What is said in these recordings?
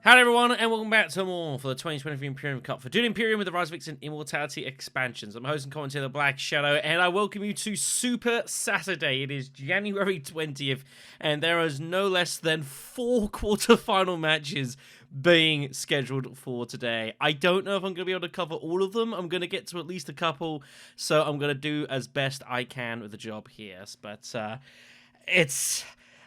Hello everyone, and welcome back to more for the 2023 Imperium Cup for Dune Imperium with the Rise of Vix and Immortality expansions. I'm host and commentator BlackShadow, and I welcome you to Super Saturday. It is January 20th, and there is no less than 4 quarterfinal matches being scheduled for today. I don't know if I'm going to be able to cover all of them. I'm going to get to at least a couple, so I'm going to do as best I can with the job here. But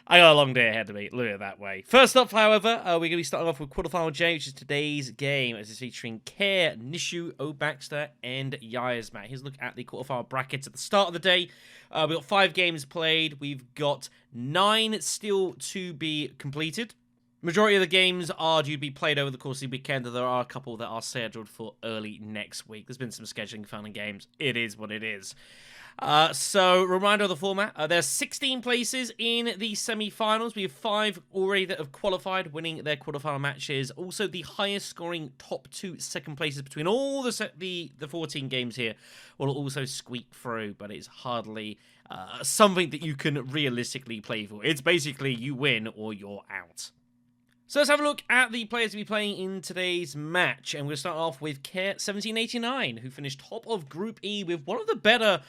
I got a long day ahead of me, look at it that way. First up, however, we're going to be starting off with Quarterfinal J, which is today's game, as it's featuring Care, Nishu, OhBaxter, and Yiazmat. Here's a look at the quarterfinal brackets at the start of the day. We've got 5 games played. We've got 9 still to be completed. Majority of the games are due to be played over the course of the weekend, though there are a couple that are scheduled for early next week. There's been some scheduling fun and games. It is what it is. So, reminder of the format. There's 16 places in the semi-finals. We have 5 already that have qualified, winning their quarterfinal matches. Also, the highest scoring top 2 second places between all the 14 games here will also squeak through, but it's hardly something that you can realistically play for. It's basically you win or you're out. So let's have a look at the players to be playing in today's match. And we're going to start off with Care 1789, who finished top of Group E with one of the better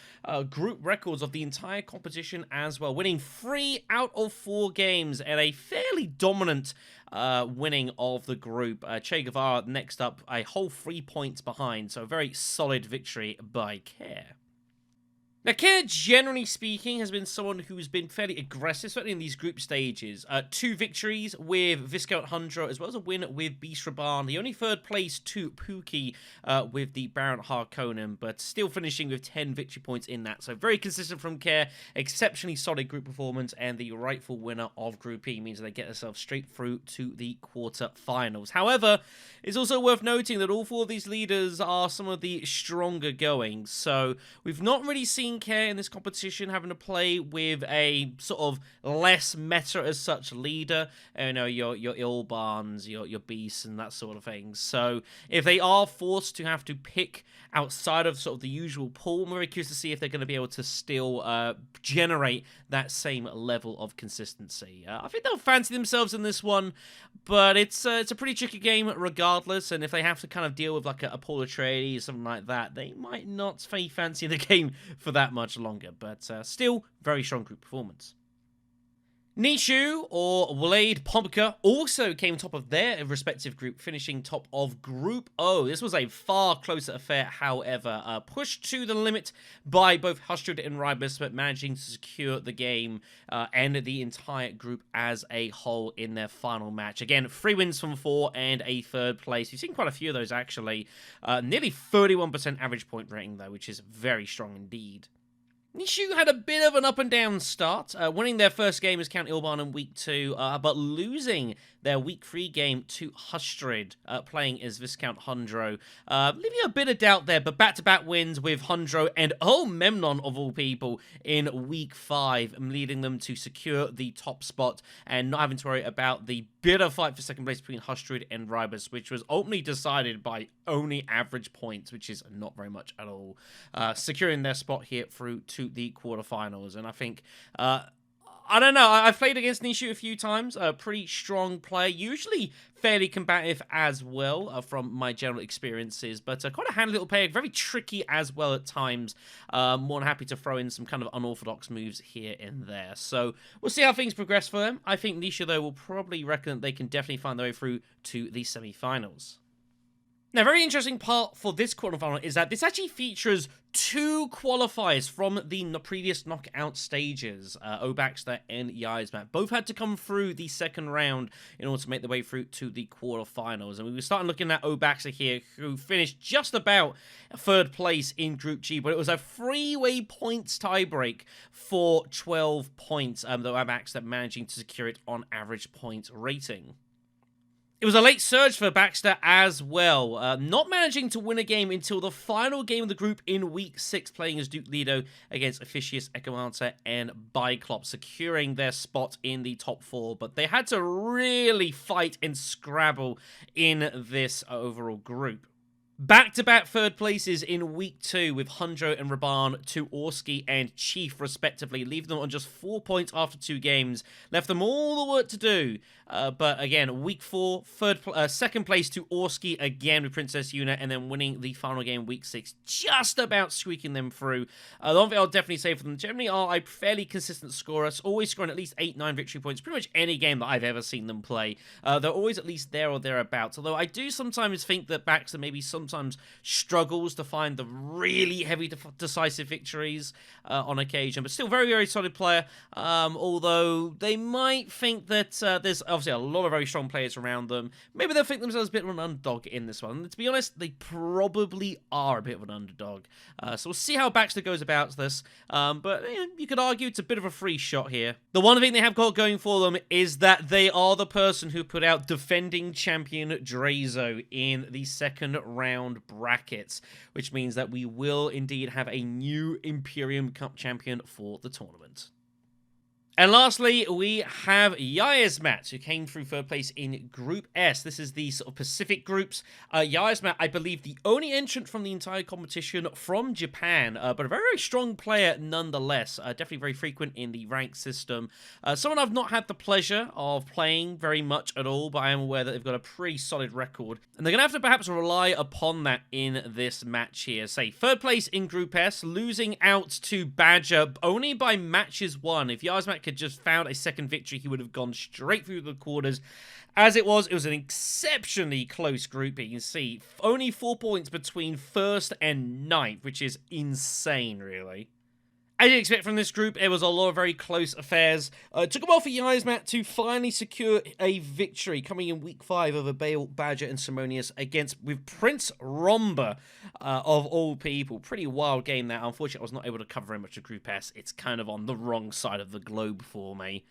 group records of the entire competition as well, winning 3 out of 4 games and a fairly dominant winning of the group. Che Guevara next up, a whole 3 points behind, so a very solid victory by Care. Now, Care, generally speaking, has been someone who's been fairly aggressive, certainly in these group stages. 2 victories with Viscount Hundra, as well as a win with Beast Raban. The only third place to Pookie with the Baron Harkonnen, but still finishing with 10 victory points in that. So very consistent from Care, exceptionally solid group performance, and the rightful winner of Group E means they get themselves straight through to the quarterfinals. However, it's also worth noting that all 4 of these leaders are some of the stronger going. So we've not really seen Care in this competition having to play with a sort of less meta as such leader, you know, your Ilbans, your Beasts and that sort of thing. So if they are forced to have to pick outside of sort of the usual pool, I'm very curious to see if they're going to be able to still generate that same level of consistency. I think they'll fancy themselves in this one, but it's a pretty tricky game regardless, and if they have to kind of deal with like a Paul Atreides or something like that, they might not fancy the game for that much longer, but still very strong group performance. Nishu, or Wlade Pompka, also came top of their respective group, finishing top of Group O. This was a far closer affair, however, pushed to the limit by both Hustred and Ribus, but managing to secure the game and the entire group as a whole in their final match. Again, 3 wins from 4 and a 3rd place. You've seen quite a few of those, actually. Nearly 31% average point rating, though, which is very strong indeed. Nishu had a bit of an up-and-down start, winning their first game as Count Ilban in Week 2, but losing their Week 3 game to Hustred, playing as Viscount Hundro. Leaving a bit of doubt there, but back-to-back wins with Hundro and Memnon, of all people, in Week 5, leading them to secure the top spot and not having to worry about the bitter fight for second place between Hustred and Ribus, which was ultimately decided by only average points, which is not very much at all, securing their spot here through to the quarterfinals. And I think I don't know, I've played against Nishu a few times, a pretty strong player, usually fairly combative as well from my general experiences, but quite a handy little player, very tricky as well at times. More than happy to throw in some kind of unorthodox moves here and there. So we'll see how things progress for them. I think Nishu, though, will probably reckon that they can definitely find their way through to the semi-finals. Now, a very interesting part for this quarterfinal is that this actually features 2 qualifiers from the previous knockout stages. OhBaxter and Yiazmat both had to come through the second round in order to make their way through to the quarterfinals. And we were starting looking at OhBaxter here, who finished just about 3rd place in Group G, but it was a 3-way points tiebreak for 12 points, though OhBaxter managing to secure it on average point rating. It was a late surge for Baxter as well, not managing to win a game until the final game of the group in Week 6, playing as Duke Leto against Officius, Ecomanta, and Biclop, securing their spot in the top 4. But they had to really fight and scrabble in this overall group. Back-to-back third places in week 2 with Hundro and Raban to Orski and Chief, respectively, leaving them on just 4 points after 2 games. Left them all the work to do. But again, week 4, second place to Orski again with Princess Yuna, and then winning the final game week 6, just about squeaking them through. The one thing I'll definitely say for them, generally are a fairly consistent scorer, always scoring at least 8-9 victory points, pretty much any game that I've ever seen them play. They're always at least there or thereabouts, although I do sometimes think that Baxter maybe sometimes struggles to find the really heavy decisive victories on occasion, but still very, very solid player, although they might think that there's obviously a lot of very strong players around them. Maybe they'll think themselves a bit of an underdog in this one. And to be honest, they probably are a bit of an underdog. So we'll see how Baxter goes about this, but you could argue it's a bit of a free shot here. The one thing they have got going for them is that they are the person who put out defending champion Drazo in the second round brackets, which means that we will indeed have a new Imperium Cup champion for the tournament. And lastly, we have Yiazmat, who came through third place in Group S. This is the sort of Pacific groups. Yiazmat, I believe, the only entrant from the entire competition from Japan, but a very, very strong player nonetheless. Definitely very frequent in the rank system. Someone I've not had the pleasure of playing very much at all, but I am aware that they've got a pretty solid record. And they're going to have to perhaps rely upon that in this match here. Say, third place in Group S, losing out to Badger only by matches won. If Yiazmat had just found a second victory, he would have gone straight through the quarters. As it was an exceptionally close group. You can see only 4 points between first and ninth, which is insane, really. As you expect from this group, it was a lot of very close affairs. It took a while for Yiazmat to finally secure a victory, coming in week 5 over Bale, Badger, and Simonius with Prince Romba, of all people. Pretty wild game that. Unfortunately, I was not able to cover very much of Group S. It's kind of on the wrong side of the globe for me.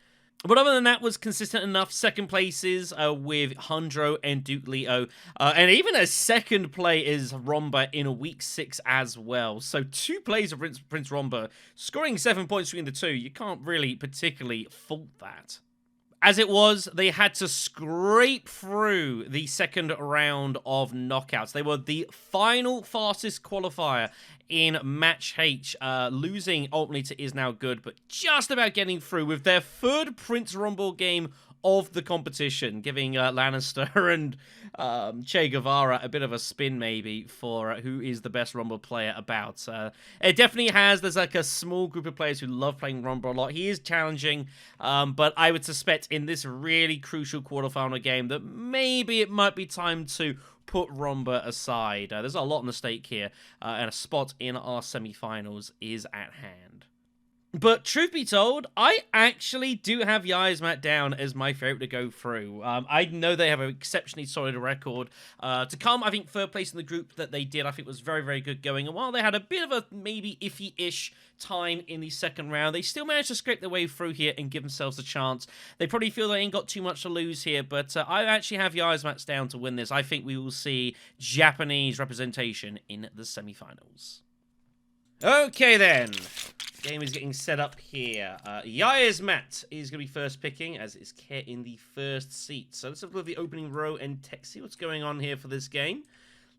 But other than that, was consistent enough. Second places with Hundro and Duke Leo. And even a second play is Romba in a week 6 as well. So 2 plays of Prince Romba, scoring 7 points between the two. You can't really particularly fault that. As it was, they had to scrape through the second round of knockouts. They were the final fastest qualifier in Match H, losing ultimately to Is Now Good, but just about getting through with their third Prince Rumble game of the competition, giving Lannister and Che Guevara a bit of a spin, maybe, for who is the best Rumble player about. It definitely there's like a small group of players who love playing Rumble a lot. He is challenging, but I would suspect in this really crucial quarterfinal game that maybe it might be time to put Romba aside. There's a lot on the stake here, and a spot in our semi-finals is at hand. But truth be told, I actually do have Yiazmat down as my favourite to go through. I know they have an exceptionally solid record. To come, I think third place in the group that they did, I think was very, very good going. And while they had a bit of a maybe iffy-ish time in the second round, they still managed to scrape their way through here and give themselves a chance. They probably feel they ain't got too much to lose here, but I actually have Yiazmat down to win this. I think we will see Japanese representation in the semi-finals. Okay then. Game is getting set up here. Yiazmat is going to be first picking, as is Care in the first seat. So let's have a look at the opening row and see what's going on here for this game.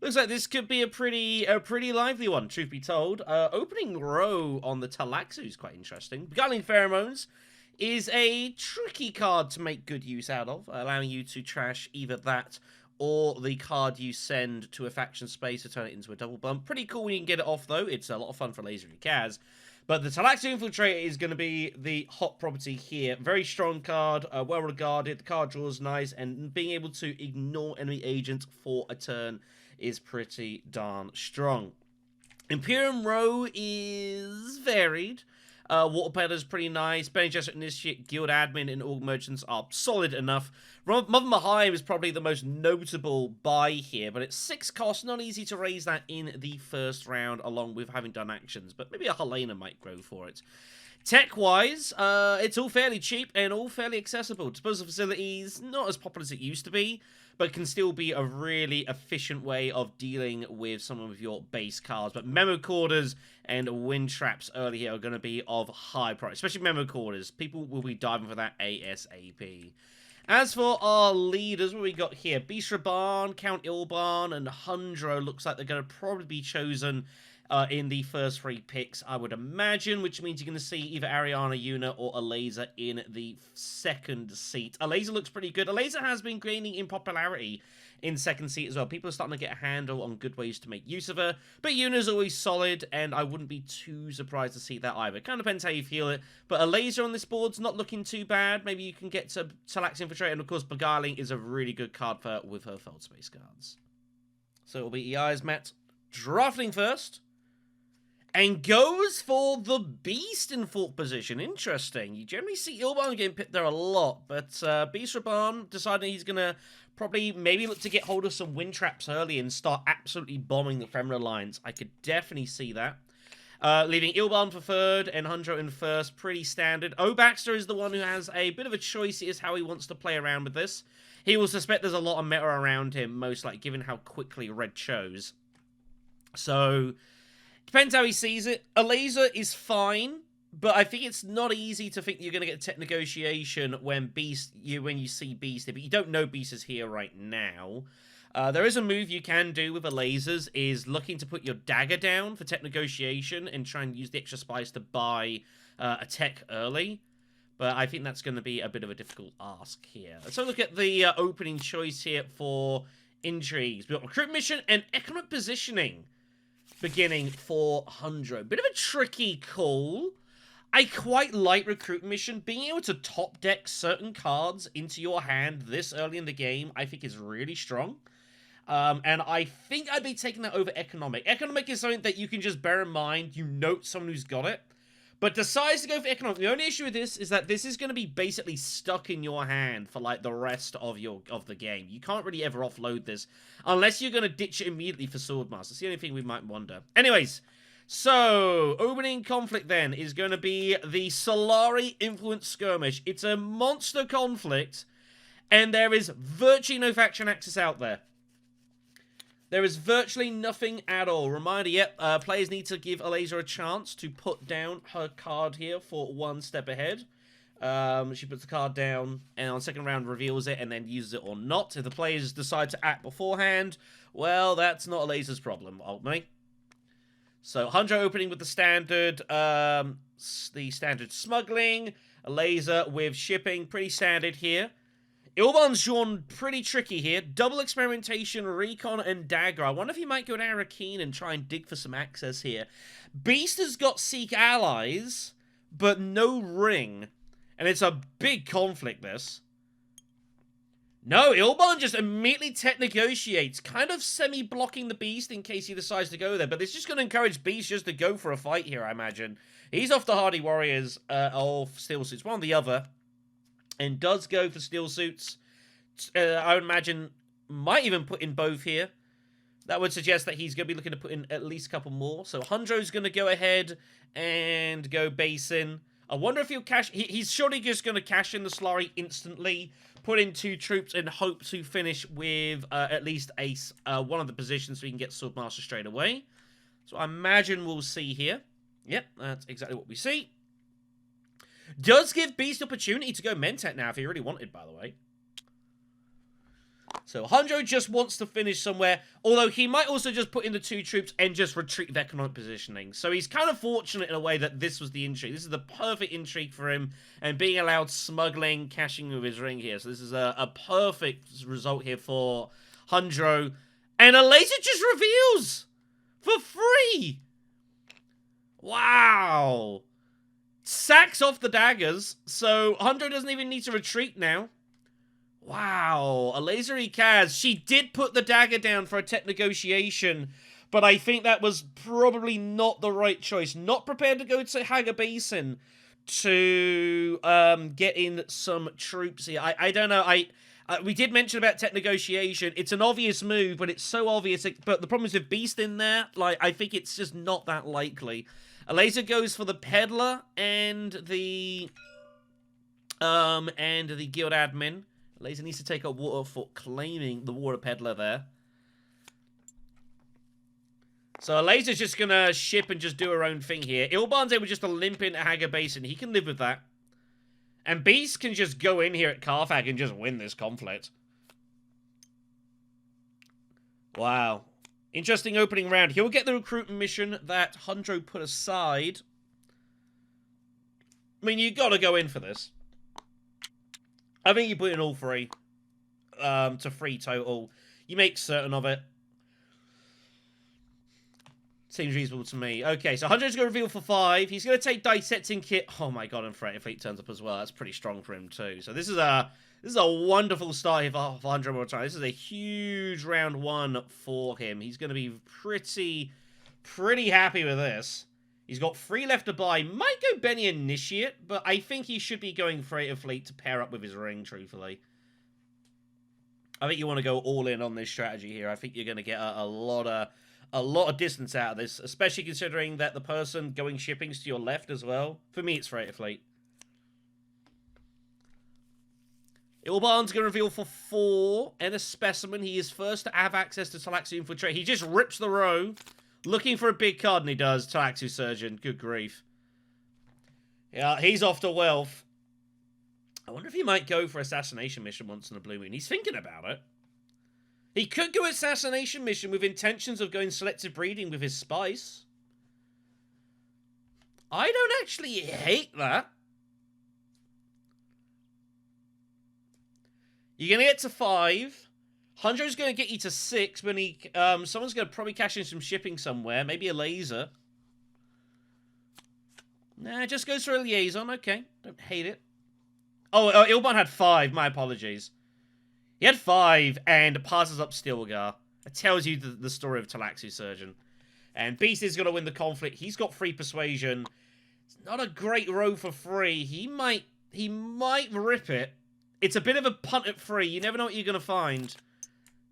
Looks like this could be a pretty lively one, truth be told. Opening row on the Talaxu is quite interesting. Beguiling Pheromones is a tricky card to make good use out of, allowing you to trash either that or the card you send to a faction space to turn it into a double bump. Pretty cool when you can get it off, though. It's a lot of fun for Laser and Kaz. But the Talaxu Infiltrator is going to be the hot property here. Very strong card, well regarded. The card draw is nice, and being able to ignore enemy agents for a turn is pretty darn strong. Imperium Row is varied. Water Peddler is pretty nice. Bene Gesserit Initiate, Guild Admin, and Org Merchants are solid enough. Mother Mahai is probably the most notable buy here, but it's 6 cost. Not easy to raise that in the first round, along with having done actions, but maybe a Helena might grow for it. Tech-wise, it's all fairly cheap and all fairly accessible. Disposal facilities, not as popular as it used to be, but can still be a really efficient way of dealing with some of your base cards. But Memo Corders and Wind Traps early here are going to be of high price, especially Memo Corders. People will be diving for that ASAP. As for our leaders, what we got here? Beast Raban, Count Ilban, and Hundro looks like they're going to probably be chosen in the first 3 picks, I would imagine, which means you're going to see either Ariana Yuna or Alaza in the second seat. Alaza looks pretty good. Alaza has been gaining in popularity in second seat as well. People are starting to get a handle on good ways to make use of her, but Yuna's always solid, and I wouldn't be too surprised to see that either. Kind of depends how you feel it, but Alaza on this board's not looking too bad. Maybe you can get to Talax Infiltrate, and of course Beguiling is a really good card for with her Feld Space cards. So it'll be Yiazmat drafting first, and goes for the Beast in 4th position. Interesting. You generally see Ilban getting picked there a lot, but Beast Raban deciding he's going to probably maybe look to get hold of some wind traps early and start absolutely bombing the Ephemeral lines. I could definitely see that. Leaving Ilban for 3rd and Hundro in 1st. Pretty standard. OhBaxter is the one who has a bit of a choice as how he wants to play around with this. He will suspect there's a lot of meta around him, most likely, given how quickly Red chose. So depends how he sees it. Alaza is fine, but I think it's not easy to think you're going to get tech negotiation when you see Beast here, but you don't know Beast is here right now. There is a move you can do with Alazas, is looking to put your dagger down for tech negotiation and try and use the extra spice to buy a tech early. But I think that's going to be a bit of a difficult ask here. So look at the opening choice here for intrigues. We've got Recruit Mission and Economic Positioning beginning for Hundro. Bit of a tricky call. I quite like Recruit Mission. Being able to top deck certain cards into your hand this early in the game, I think is really strong. And I think I'd be taking that over Economic. Economic is something that you can just bear in mind. You note someone who's got it, but decides to go for Economic. The only issue with this is that this is going to be basically stuck in your hand for like the rest of the game. You can't really ever offload this unless you're going to ditch it immediately for Swordmaster. It's the only thing we might wonder. Anyways, so opening conflict then is going to be the Solari Influence Skirmish. It's a monster conflict, and there is virtually no faction access out there. There is virtually nothing at all. Reminder, yep, players need to give Alaza a chance to put down her card here for 1 step ahead. She puts the card down, and on second round reveals it, and then uses it or not. If the players decide to act beforehand, well, that's not Alaza's problem, ultimately. So, Hundro opening with the standard smuggling. Alaza with shipping, pretty standard here. Ilban's drawn pretty tricky here. Double experimentation, recon, and dagger. I wonder if he might go to Arrakis and try and dig for some access here. Beast has got Seek Allies, but no ring. And it's a big conflict, this. No, Ilban just immediately tech negotiates, kind of semi-blocking the Beast in case he decides to go there. But it's just going to encourage Beast just to go for a fight here, I imagine. He's off the Hardy Warriors of Steel Suits, one or the other. And does go for Steel Suits. I would imagine might even put in both here. That would suggest that he's going to be looking to put in at least a couple more. So Hundro's going to go ahead and go Basin. I wonder if he'll cash... He's surely just going to cash in the Solari instantly, put in 2 troops, and hope to finish with at least ace one of the positions so he can get Swordmaster straight away. So I imagine we'll see here. Yep, that's exactly what we see. Does give Beast opportunity to go Mentat now if he really wanted, by the way. So Hundro just wants to finish somewhere, although he might also just put in the 2 troops and just retreat with economic positioning. So he's kind of fortunate in a way that this was the intrigue. This is the perfect intrigue for him, and being allowed smuggling, cashing with his ring here. So this is a perfect result here for Hundro. And Alaza just reveals for free. Wow. Sacks off the daggers, so Hundro doesn't even need to retreat now. Wow, Alaza Kaz. She did put the dagger down for a tech negotiation, but I think that was probably not the right choice. Not prepared to go to Haga Basin to get in some troops here. I don't know. We did mention about tech negotiation. It's an obvious move, but it's so obvious. But the problem is with Beast in there, like, I think it's just not that likely. Alaza goes for the Peddler and the Guild Admin. Alaza needs to take a water for claiming the Water Peddler there. So Alaza's just going to ship and just do her own thing here. Ilban's able just to limp into Haga Basin. He can live with that. And Beast can just go in here at Carthag and just win this conflict. Wow. Interesting opening round. He'll get the recruitment mission that Hundro put aside. I mean, you got to go in for this. I think you put in all three to 3 total. You make certain of it. Seems reasonable to me. Okay, so Hundred's going to reveal for 5. He's going to take Dissecting Kit. Oh my god, and Freighter Fleet turns up as well. That's pretty strong for him too. So this is a wonderful start here for Hundred more time. This is a huge round 1 for him. He's going to be pretty happy with this. He's got 3 left to buy. Might go Benny Initiate, but I think he should be going Freighter Fleet to pair up with his ring, truthfully. I think you want to go all in on this strategy here. I think you're going to get a lot of distance out of this, especially considering that the person going shipping's to your left as well. For me, it's Freighter Fleet. Ilban's going to reveal for 4 and a Specimen. He is first to have access to Talaxu Infiltrate. He just rips the row, looking for a big card, and he does. Talaxu Surgeon. Good grief. Yeah, he's off to Wealth. I wonder if he might go for Assassination Mission once in a blue moon. He's thinking about it. He could go Assassination Mission with intentions of going Selective Breeding with his Spice. I don't actually hate that. You're going to get to 5. Hundred's going to get you to 6 when he... someone's going to probably cash in some shipping somewhere. Maybe a laser. Nah, just goes for a liaison. Okay, don't hate it. Oh, Ilban had 5. My apologies. He had 5 and passes up Stilgar. It tells you the story of Talaxu Surgeon. And Beast is going to win the conflict. He's got 3 Persuasion. It's not a great row for 3. He might rip it. It's a bit of a punt at 3. You never know what you're going to find.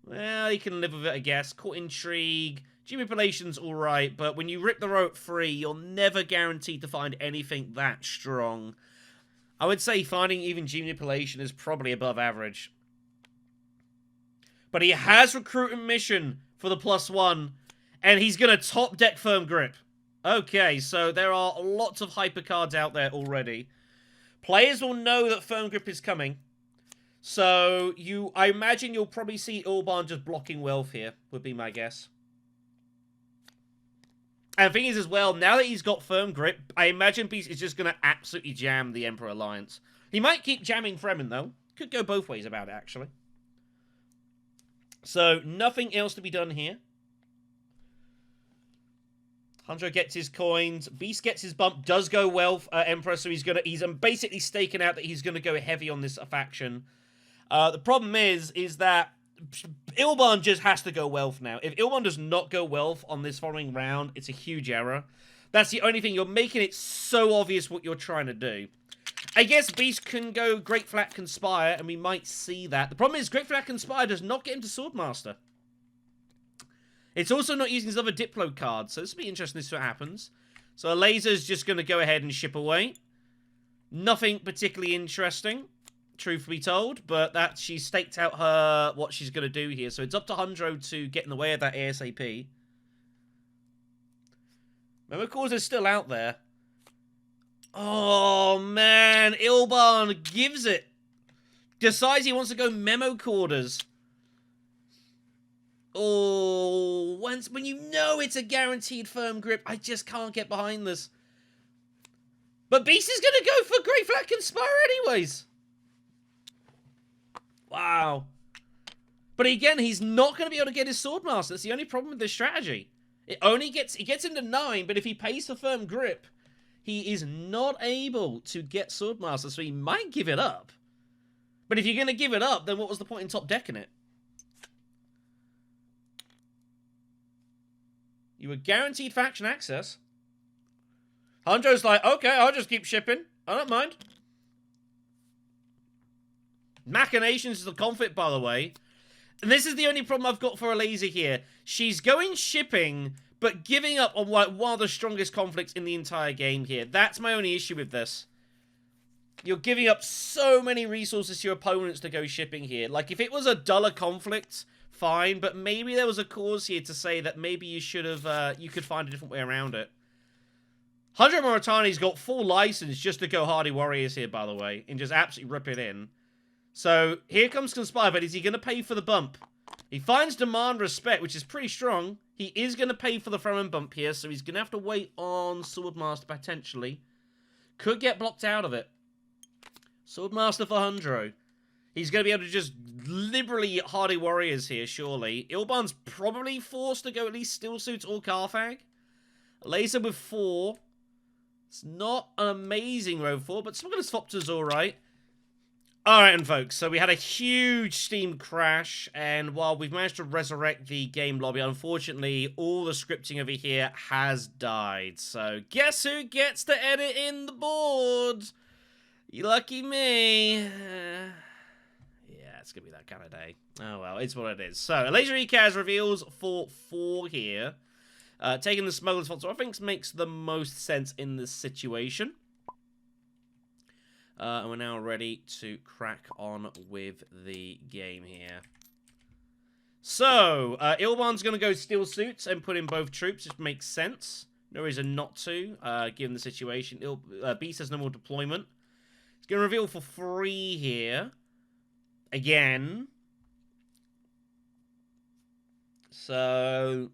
Well, you can live with it, I guess. Court Intrigue. Manipulation's alright, but when you rip the row at 3, you're never guaranteed to find anything that strong. I would say finding even Manipulation is probably above average. But he has Recruitment Mission for the +1, and he's going to top deck Firm Grip. Okay, so there are lots of hyper cards out there already. Players will know that Firm Grip is coming. So I imagine you'll probably see Ilban just blocking Wealth here, would be my guess. And the thing is as well, now that he's got Firm Grip, I imagine Beast is just going to absolutely jam the Emperor Alliance. He might keep jamming Fremen, though. Could go both ways about it, actually. So, nothing else to be done here. Hundred gets his coins. Beast gets his bump. Does go Wealth, Emperor, so he's basically staking out that he's going to go heavy on this faction. The problem is that Ilban just has to go Wealth now. If Ilban does not go Wealth on this following round, it's a huge error. That's the only thing. You're making it so obvious what you're trying to do. I guess Beast can go Great Flat Conspire, and we might see that. The problem is Great Flat Conspire does not get him to Swordmaster. It's also not using his other Diplo card, so this will be interesting to see what happens. So a laser's just going to go ahead and ship away. Nothing particularly interesting, truth be told, but that she's staked out what she's going to do here. So it's up to Hundro to get in the way of that ASAP. Memo Cores is still out there. Oh, man. Ilban gives it. Decides he wants to go Memo Corders. Oh, when you know it's a guaranteed Firm Grip, I just can't get behind this. But Beast is going to go for Great Flat Conspire anyways. Wow. But again, he's not going to be able to get his Swordmaster. That's the only problem with this strategy. It gets him to 9, but if he pays for Firm Grip, he is not able to get Swordmaster, so he might give it up. But if you're going to give it up, then what was the point in top decking it? You were guaranteed faction access. Hundro's like, okay, I'll just keep shipping. I don't mind. Machinations is the conflict, by the way. And this is the only problem I've got for a laser here. She's going shipping, but giving up on one of the strongest conflicts in the entire game here. That's my only issue with this. You're giving up so many resources to your opponents to go shipping here. Like, if it was a duller conflict, fine, but maybe there was a cause here to say that maybe you should have, you could find a different way around it. Hundred Mauritani's got full license just to go Hardy Warriors here, by the way, and just absolutely rip it in. So, here comes Conspire, but is he going to pay for the bump? He finds Demand Respect, which is pretty strong. He is going to pay for the Fremen bump here, so he's going to have to wait on Swordmaster, potentially. Could get blocked out of it. Swordmaster for Hundro. He's going to be able to just liberally Hardy Warriors here, surely. Ilban's probably forced to go at least Steel Suits or Carthag. Laser with 4. It's not an amazing row 4, but some of the Swapter's alright. Alright, and folks, so we had a huge Steam crash, and while we've managed to resurrect the game lobby, unfortunately, all the scripting over here has died. So, guess who gets to edit in the board? You lucky me. Yeah, it's going to be that kind of day. Oh, well, it's what it is. So, Laser Ekaz reveals for 4 here. Taking the Smuggler's Vault, so I think makes the most sense in this situation. And we're now ready to crack on with the game here. So, Ilban's going to go Steel Suits and put in both troops, which makes sense. No reason not to, given the situation. Beast has no more deployment. He's going to reveal for 3 here. Again. So,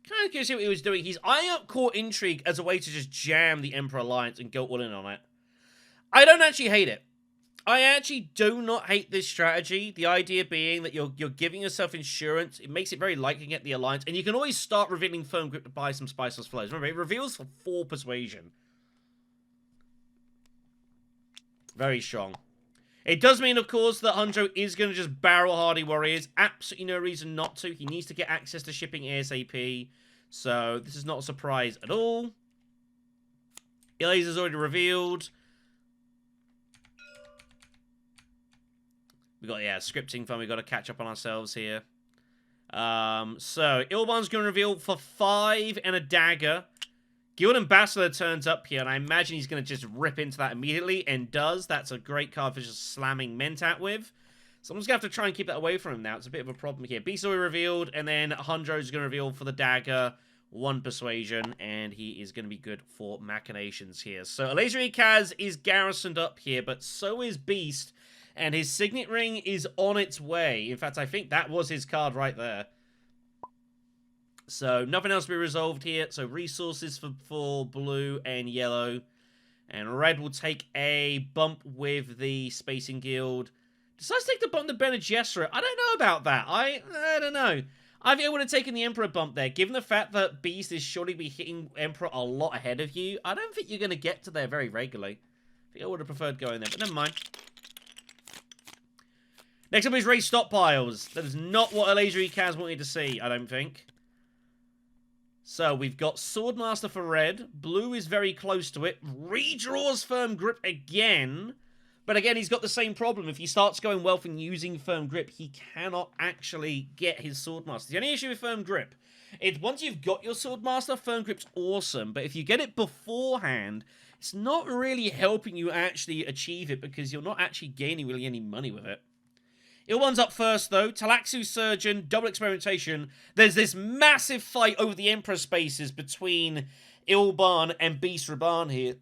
kind of curious what he was doing. He's eyeing up Core Intrigue as a way to just jam the Emperor Alliance and go all in on it. I don't actually hate it. I actually do not hate this strategy. The idea being that you're giving yourself insurance. It makes it very likely to get the Alliance. And you can always start revealing Firm Grip to buy some Spiceless Flows. Remember, it reveals for 4 Persuasion. Very strong. It does mean, of course, that Hundro is going to just barrel Hardy Warriors. Absolutely no reason not to. He needs to get access to shipping ASAP. So, this is not a surprise at all. Laser's already revealed. We got, yeah, scripting fun. We got to catch up on ourselves here. So, Ilban's going to reveal for 5 and a dagger. Guild Ambassador turns up here, and I imagine he's going to just rip into that immediately, and does. That's a great card for just slamming Mentat with. Someone's going to have to try and keep that away from him now. It's a bit of a problem here. Beast already revealed, and then Hundro's going to reveal for the dagger. 1 Persuasion, and he is going to be good for Machinations here. So, Laser Ekaz is garrisoned up here, but so is Beast. And his Signet Ring is on its way. In fact, I think that was his card right there. So, nothing else to be resolved here. So, resources for blue and yellow. And red will take a bump with the Spacing Guild. Decides to take the bump to Bene Gesserit. I don't know about that. I don't know. I think I would have taken the Emperor bump there. Given the fact that Beast is surely be hitting Emperor a lot ahead of you, I don't think you're going to get to there very regularly. I think I would have preferred going there, but never mind. Next up is race stockpiles. That is not what a Laser Ekaz wanted to see, I don't think. So, we've got Swordmaster for red. Blue is very close to it. Redraws Firm Grip again. But again, he's got the same problem. If he starts going Wealth and using Firm Grip, he cannot actually get his Swordmaster. The only issue with Firm Grip is once you've got your Swordmaster, Firm Grip's awesome. But if you get it beforehand, it's not really helping you actually achieve it because you're not actually gaining really any money with it. Ilban's up first, though. Talaxu Surgeon, double experimentation. There's this massive fight over the Emperor spaces between Ilban and Beast Raban here.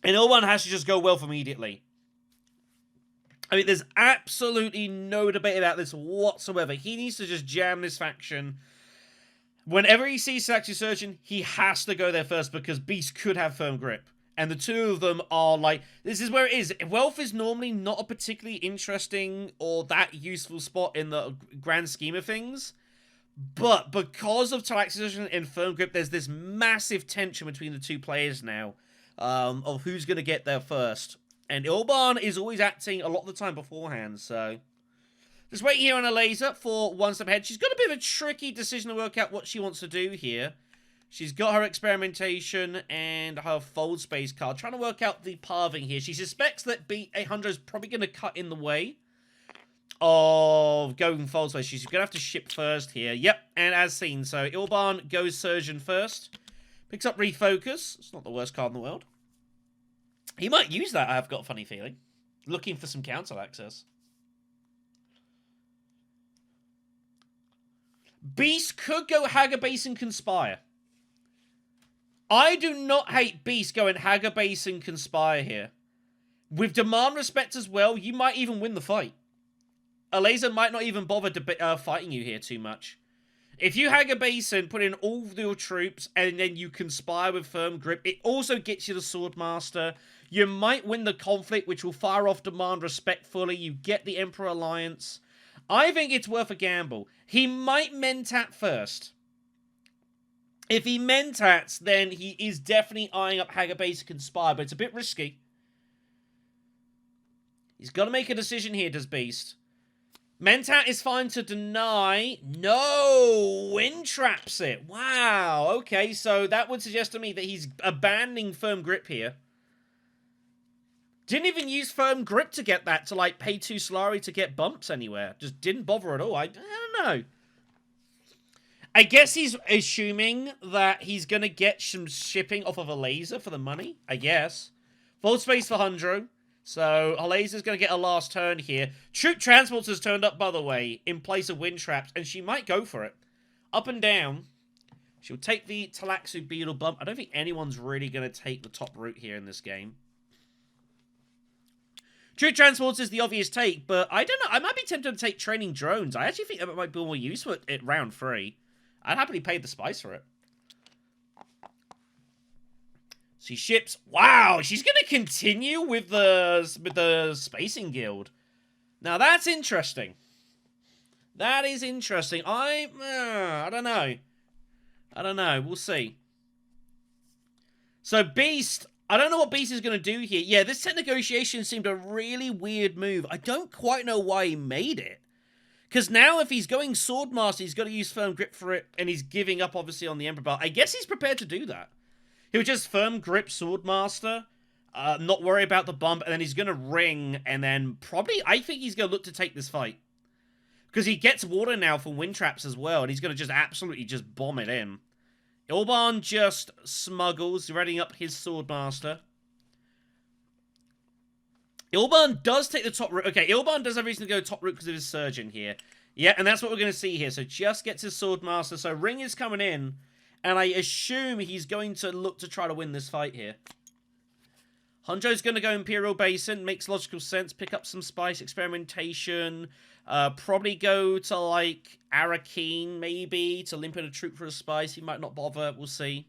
And Ilban has to just go Wealth immediately. I mean, there's absolutely no debate about this whatsoever. He needs to just jam this faction. Whenever he sees Talaxu Surgeon, he has to go there first because Beast could have Firm Grip. And the two of them are like, this is where it is. Wealth is normally not a particularly interesting or that useful spot in the grand scheme of things. But because of Talaxu and Firm Grip, there's this massive tension between the two players now of who's going to get there first. And Ilban is always acting a lot of the time beforehand, so just waiting here on a laser for 1 step ahead. She's got a bit of a tricky decision to work out what she wants to do here. She's got her experimentation and her fold space card. Trying to work out the pathing here. She suspects that B800 is probably going to cut in the way of going fold space. She's going to have to ship first here. Yep, and as seen. So Ilban goes Surgeon first. Picks up Refocus. It's not the worst card in the world. He might use that, I've got a funny feeling. Looking for some council access. Beast could go Haggard Base and Conspire. I do not hate Beast going Haggabase and Conspire here. With Demand Respect as well, you might even win the fight. A laser might not even bother fighting you here too much. If you Haggabase and put in all of your troops, and then you Conspire with Firm Grip, it also gets you the Swordmaster. You might win the conflict, which will fire off Demand Respect fully. You get the Emperor Alliance. I think it's worth a gamble. He might Mentat first. If he Mentats, then he is definitely eyeing up Haggabase and Conspire, but it's a bit risky. He's got to make a decision here, does Beast. Mentat is fine to deny. No! Wind traps it. Wow. Okay, so that would suggest to me that he's abandoning Firm Grip here. Didn't even use Firm Grip to get that, to like pay 2 Solari to get bumps anywhere. Just didn't bother at all. I don't know. I guess he's assuming that he's going to get some shipping off of a laser for the money. I guess. Full space for Hundro. So, a laser's going to get a last turn here. Troop Transports has turned up, by the way, in place of Wind Traps. And she might go for it. Up and down. She'll take the Talaxu Beetle bump. I don't think anyone's really going to take the top route here in this game. Troop Transports is the obvious take, but I don't know. I might be tempted to take Training Drones. I actually think that might be more useful at round 3. I'd happily pay the spice for it. She ships. Wow, she's going to continue with the Spacing Guild. Now, that's interesting. That is interesting. I don't know. I don't know. We'll see. So, Beast. I don't know what Beast is going to do here. Yeah, this tech negotiation seemed a really weird move. I don't quite know why he made it. Because now if he's going Swordmaster, he's got to use Firm Grip for it, and he's giving up, obviously, on the Emperor Belt. I guess he's prepared to do that. He'll just Firm Grip Swordmaster, not worry about the bump, and then he's going to ring, and then probably, I think he's going to look to take this fight. Because he gets water now for Wind Traps as well, and he's going to just absolutely just bomb it in. Ilban just smuggles, readying up his Swordmaster. Ilban does take the top route. Okay, Ilban does have reason to go top route because of his Surgeon here. Yeah, and that's what we're going to see here. So just gets his Swordmaster. So Ring is coming in. And I assume he's going to look to try to win this fight here. Honjo's going to go Imperial Basin. Makes logical sense. Pick up some spice experimentation. Probably go to, like, Arrakis, maybe. To limp in a troop for a spice. He might not bother. We'll see.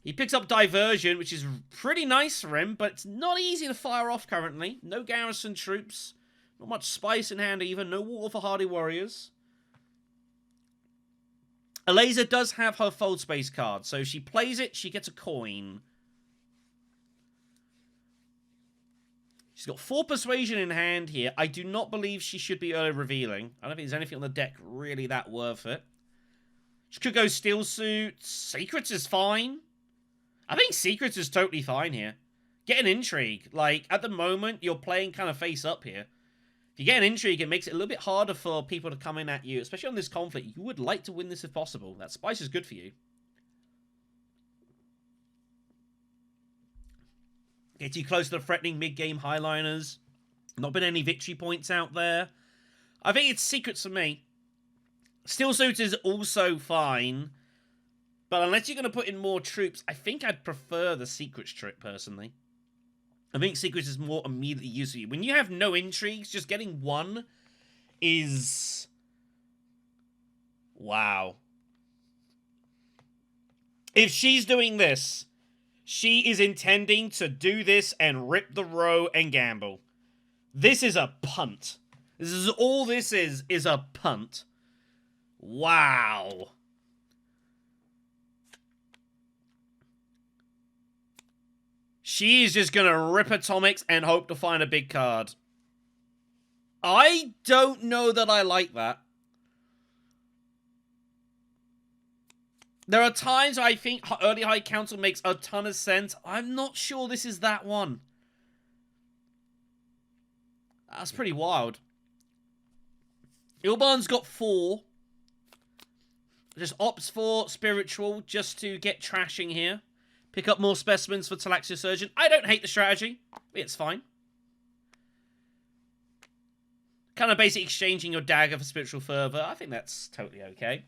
He picks up Diversion, which is pretty nice for him, but it's not easy to fire off currently. No garrison troops. Not much spice in hand either. No water for hardy warriors. Eliza does have her fold space card, so if she plays it, she gets a coin. She's got 4 persuasion in hand here. I do not believe she should be early revealing. I don't think there's anything on the deck really that worth it. She could go Steel Suit. Secrets is fine. I think Secrets is totally fine here. Get an Intrigue. Like, at the moment, you're playing kind of face up here. If you get an Intrigue, it makes it a little bit harder for people to come in at you, especially on this conflict. You would like to win this if possible. That spice is good for you. Gets you close to the threatening mid-game highliners. Not been any victory points out there. I think it's Secrets for me. Steel Suit is also fine. But unless you're going to put in more troops, I think I'd prefer the Secrets trip, personally. I think Secrets is more immediately useful. When you have no intrigues, just getting 1 is... Wow. If she's doing this, she is intending to do this and rip the row and gamble. This is a punt. This is all this is a punt. Wow. She's just going to rip atomics and hope to find a big card. I don't know that I like that. There are times I think Early High Council makes a ton of sense. I'm not sure this is that one. That's pretty wild. Ilban's got 4. Just opts for Spiritual just to get trashing here. Pick up more specimens for Talaxia Surgeon. I don't hate the strategy. It's fine. Kind of basically exchanging your dagger for Spiritual Fervor. I think that's totally okay.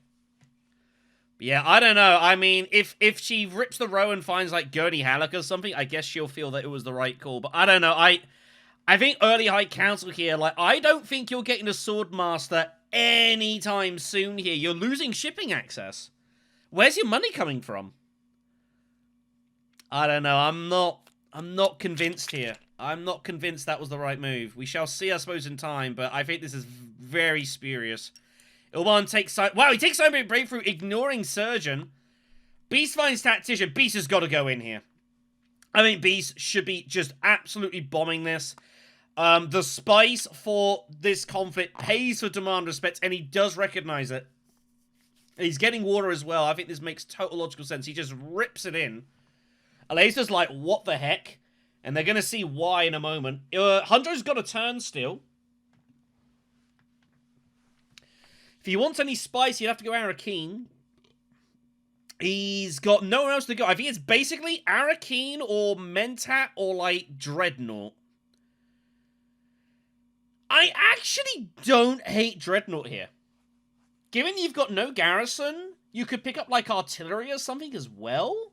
Yeah, I don't know. I mean, if she rips the row and finds, like, Gurney Halleck or something, I guess she'll feel that it was the right call. But I don't know. I think early High Council here, like, I don't think you're getting a Swordmaster anytime soon here. You're losing shipping access. Where's your money coming from? I don't know. I'm not convinced here. I'm not convinced that was the right move. We shall see, I suppose, in time, but I think this is very spurious. Ilban takes... Wow, he takes Scientific Breakthrough, ignoring Surgeon. Beast finds Tactician. Beast has got to go in here. I think Beast should be just absolutely bombing this. The spice for this conflict pays for demand respect, and he does recognize it. He's getting water as well. I think this makes total logical sense. He just rips it in. Alaza's like, what the heck? And they're going to see why in a moment. Hunter's got a turn still. If he wants any spice, he'd have to go Arrakeen. He's got nowhere else to go. I think it's basically Arrakeen or Mentat or, like, Dreadnought. I actually don't hate Dreadnought here. Given you've got no garrison, you could pick up, like, artillery or something as well.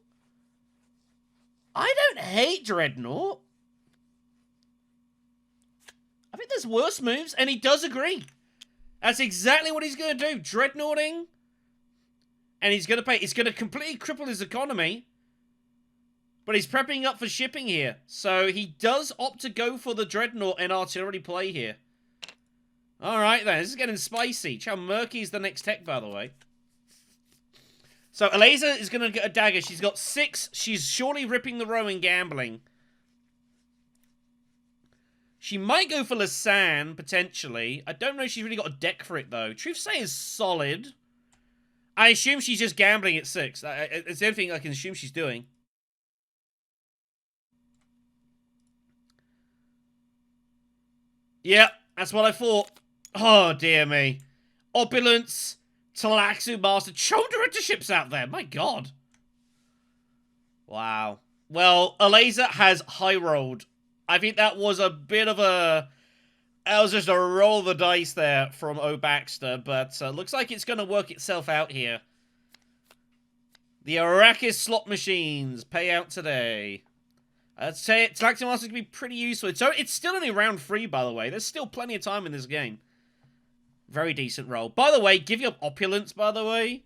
I don't hate Dreadnought. I think there's worse moves, and he does agree. That's exactly what he's going to do. Dreadnoughting. And he's going to pay. It's going to completely cripple his economy. But he's prepping up for shipping here. So he does opt to go for the Dreadnought and artillery play here. Alright then. This is getting spicy. How murky is the next tech, by the way? So Alaza is going to get a dagger. She's got 6. She's surely ripping the row and gambling. She might go for Lasan, potentially. I don't know if she's really got a deck for it, though. Truth Say is solid. I assume she's just gambling at 6. It's the only thing I can assume she's doing. Yeah, that's what I thought. Oh, dear me. Opulence, Talaxu Master, Chom Directorships out there. My God. Wow. Well, Alaza has high-rolled. I think that was a bit of a... That was just a roll of the dice there from OhBaxter, but looks like it's going to work itself out here. The Arrakis slot machines pay out today. I'd say Talaxu Master can be pretty useful. It's still only round 3, by the way. There's still plenty of time in this game. Very decent roll. By the way, giving up Opulence, by the way,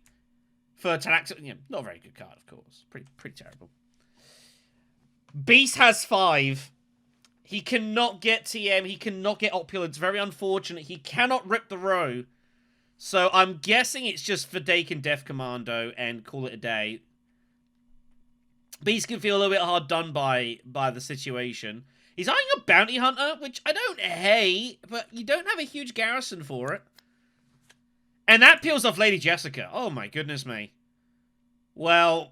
for Talaxu... Yeah, not a very good card, of course. Pretty terrible. Beast has 5. He cannot get TM. He cannot get Opulence. Very unfortunate. He cannot rip the row. So I'm guessing it's just Fadake and Death Commando and call it a day. Beast can feel a little bit hard done by the situation. He's eyeing a Bounty Hunter, which I don't hate, but you don't have a huge garrison for it. And that peels off Lady Jessica. Oh my goodness me. Well,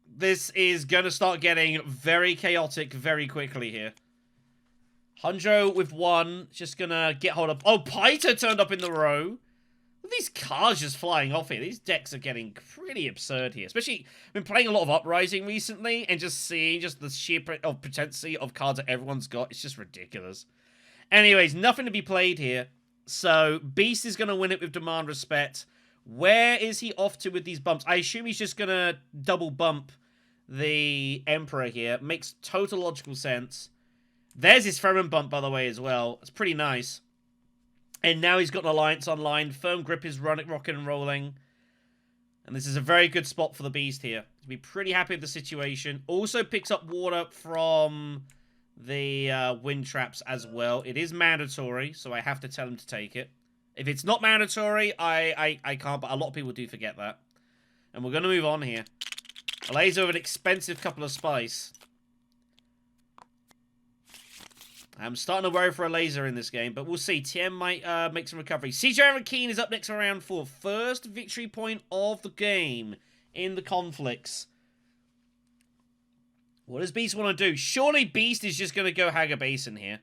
this is going to start getting very chaotic very quickly here. Hunjo with 1, just gonna get hold of... Oh, Piter turned up in the row. These cars just flying off here. These decks are getting pretty absurd here. Especially, I've been playing a lot of Uprising recently, and just seeing just the sheer potency of cards that everyone's got. It's just ridiculous. Anyways, nothing to be played here. So, Beast is gonna win it with Demand Respect. Where is he off to with these bumps? I assume he's just gonna double bump the Emperor here. Makes total logical sense. There's his Ferrum bump, by the way, as well. It's pretty nice. And now he's got an Alliance online. Firm Grip is rocking and rolling. And this is a very good spot for the Beast here. To be pretty happy with the situation. Also picks up water from the Wind Traps as well. It is mandatory, so I have to tell him to take it. If it's not mandatory, I can't, but a lot of people do forget that. And we're going to move on here. Alaza with an expensive couple of spice. I'm starting to worry for a laser in this game, but we'll see. TM might make some recovery. CJ Arrakeen is up next for round 4. First victory point of the game in the conflicts. What does Beast want to do? Surely Beast is just going to go Haga Basin here.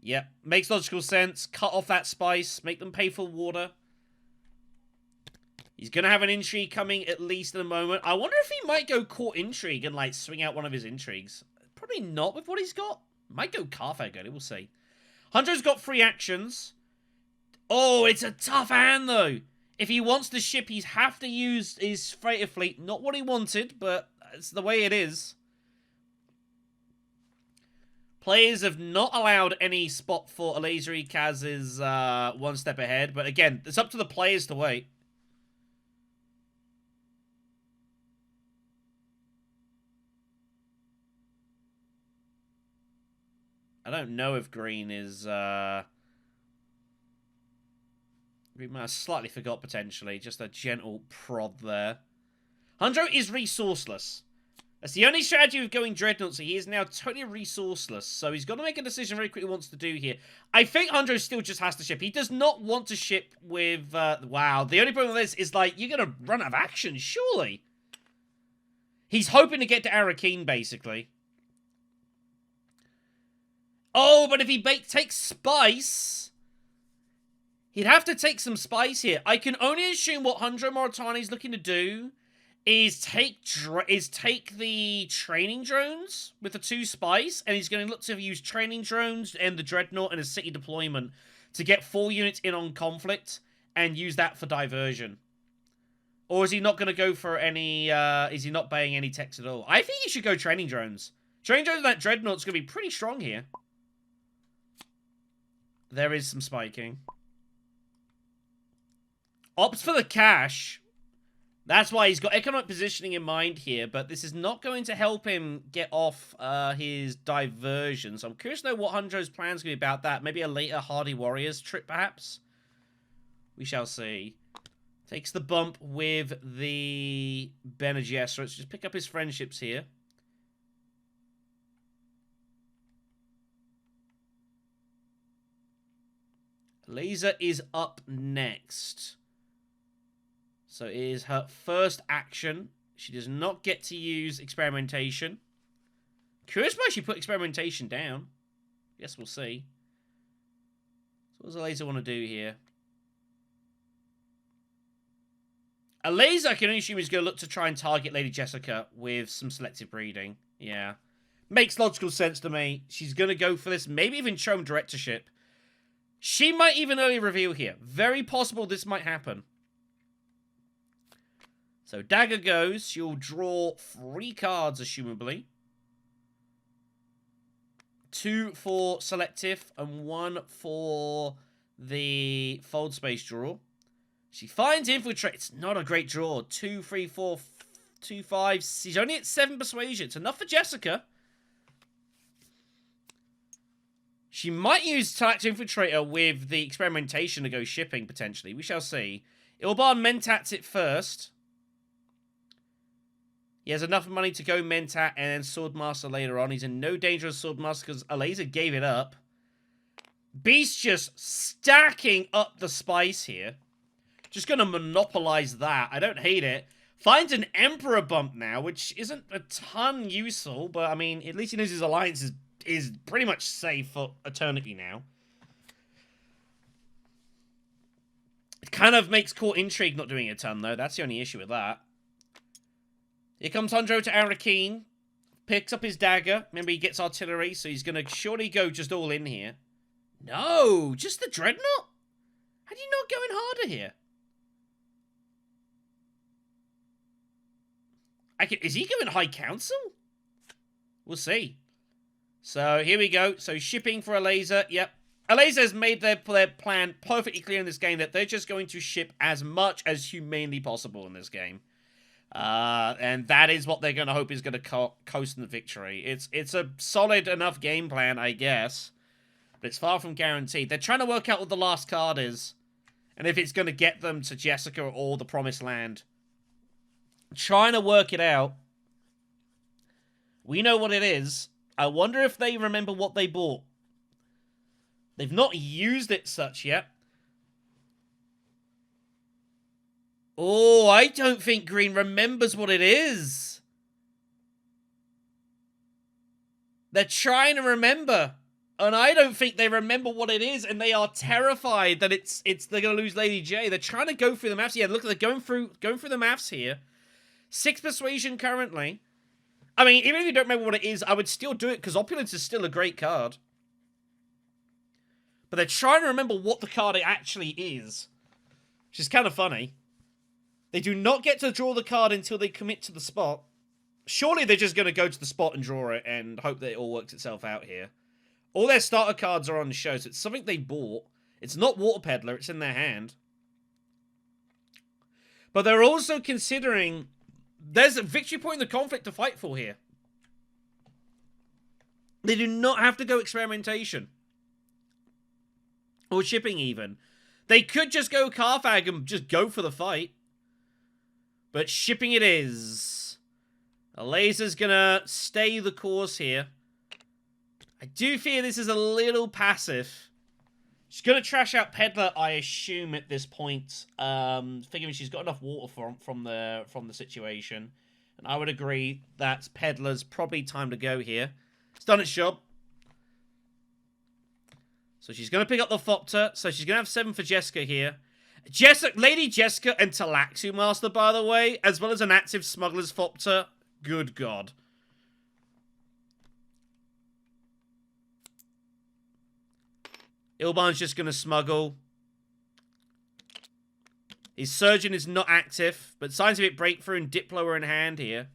Yep, makes logical sense. Cut off that spice. Make them pay for water. He's going to have an intrigue coming at least in a moment. I wonder if he might go Court Intrigue and, like, swing out one of his intrigues. Probably not with what he's got. Might go Carthage, we'll see. Hunter's got 3 actions. Oh, it's a tough hand, though. if he wants to ship, he's have to use his freighter fleet. Not what he wanted, but it's the way it is. Players have not allowed any spot for Alazer Kaz's one step ahead, but again, it's up to the players to wait. I don't know if Green is... We might have slightly forgot, potentially. Just a gentle prod there. Hundro is resourceless. That's the only strategy of going Dreadnoughts. He is now totally resourceless. So he's got to make a decision very quickly what he wants to do here. I think Hundro still just has to ship. He does not want to ship with... wow. The only problem with this is, like, you're going to run out of action, surely. He's hoping to get to Arrakis, basically. Oh, but if he takes Spice... He'd have to take some Spice here. I can only assume what Hundro Moritani's looking to do is take the training drones with the 2 Spice, and he's going to look to use training drones and the Dreadnought and a city deployment to get 4 units in on conflict and use that for diversion. Or is he not going to go for any... is he not baying any techs at all? I think he should go training drones. Training drones and that Dreadnought's going to be pretty strong here. There is some spiking. Opts for the cash. That's why he's got economic positioning in mind here, but this is not going to help him get off his diversion. So I'm curious to know what Hundro's plans going to be about that. Maybe a later Hardy Warriors trip, perhaps? We shall see. Takes the bump with the Bene Gesserit. Let's just pick up his friendships here. Laser is up next. So it is her first action. She does not get to use experimentation. Curious why she put experimentation down. Guess we'll see. So what does a laser want to do here? A laser, I can only assume, is going to look to try and target Lady Jessica with some selective breeding. Yeah. Makes logical sense to me. She's going to go for this. Maybe even show him directorship. She might even early reveal here. Very possible this might happen. So Dagger goes. She'll draw 3 cards, assumably. 2 for selective and 1 for the fold space draw. She finds Infiltrate. It's not a great draw. 2, 3, 4, 2, 5. She's only at 7 persuasion. It's enough for Jessica. She might use Talax Infiltrator with the experimentation to go shipping, potentially. We shall see. Ilban Mentats it first. He has enough money to go Mentat and then Swordmaster later on. He's in no danger of Swordmaster because Alazer gave it up. Beast just stacking up the spice here. Just going to monopolize that. I don't hate it. Finds an Emperor bump now, which isn't a ton useful, but I mean, at least he knows his alliance is pretty much safe for eternity now. It kind of makes Court Intrigue not doing a ton, though. That's the only issue with that. Here comes Hundro to Arrakis. Picks up his dagger. Remember, he gets artillery, so he's going to surely go just all in here. No, just the Dreadnought? How do you not go in harder here? Is he going High Council? We'll see. So, here we go. So, shipping for a laser. Yep. A laser has made their plan perfectly clear in this game that they're just going to ship as much as humanely possible in this game. And that is what they're going to hope is going to coast in the victory. It's a solid enough game plan, I guess. But it's far from guaranteed. They're trying to work out what the last card is. And if it's going to get them to Jessica or the Promised Land. Trying to work it out. We know what it is. I wonder if they remember what they bought. They've not used it such yet. Oh, I don't think Green remembers what it is. They're trying to remember. And I don't think they remember what it is. And they are terrified that they're going to lose Lady J. They're trying to go through the maths. Yeah, look, they're going through the maths here. 6 persuasion currently. I mean, even if you don't remember what it is, I would still do it because Opulence is still a great card. But they're trying to remember what the card actually is. which is kind of funny. They do not get to draw the card until they commit to the spot. Surely they're just going to go to the spot and draw it and hope that it all works itself out here. All their starter cards are on the show, so it's something they bought. It's not Water Peddler, it's in their hand. But they're also considering there's a victory point in the conflict to fight for here. They do not have to go experimentation. Or shipping even. They could just go Carthag and just go for the fight. But shipping it is. A laser's gonna stay the course here. I do fear this is a little passive. She's gonna trash out Peddler, I assume, at this point. Figuring she's got enough water from the situation. And I would agree that Peddler's probably time to go here. It's done its job. So she's going to pick up the Thopter. So she's going to have 7 for Jessica here. Lady Jessica and Talaxu Master, by the way, as well as an active Smuggler's Thopter. Good God. Ilban's just going to smuggle. His Surgeon is not active, but signs of it breakthrough and Diplo are in hand here.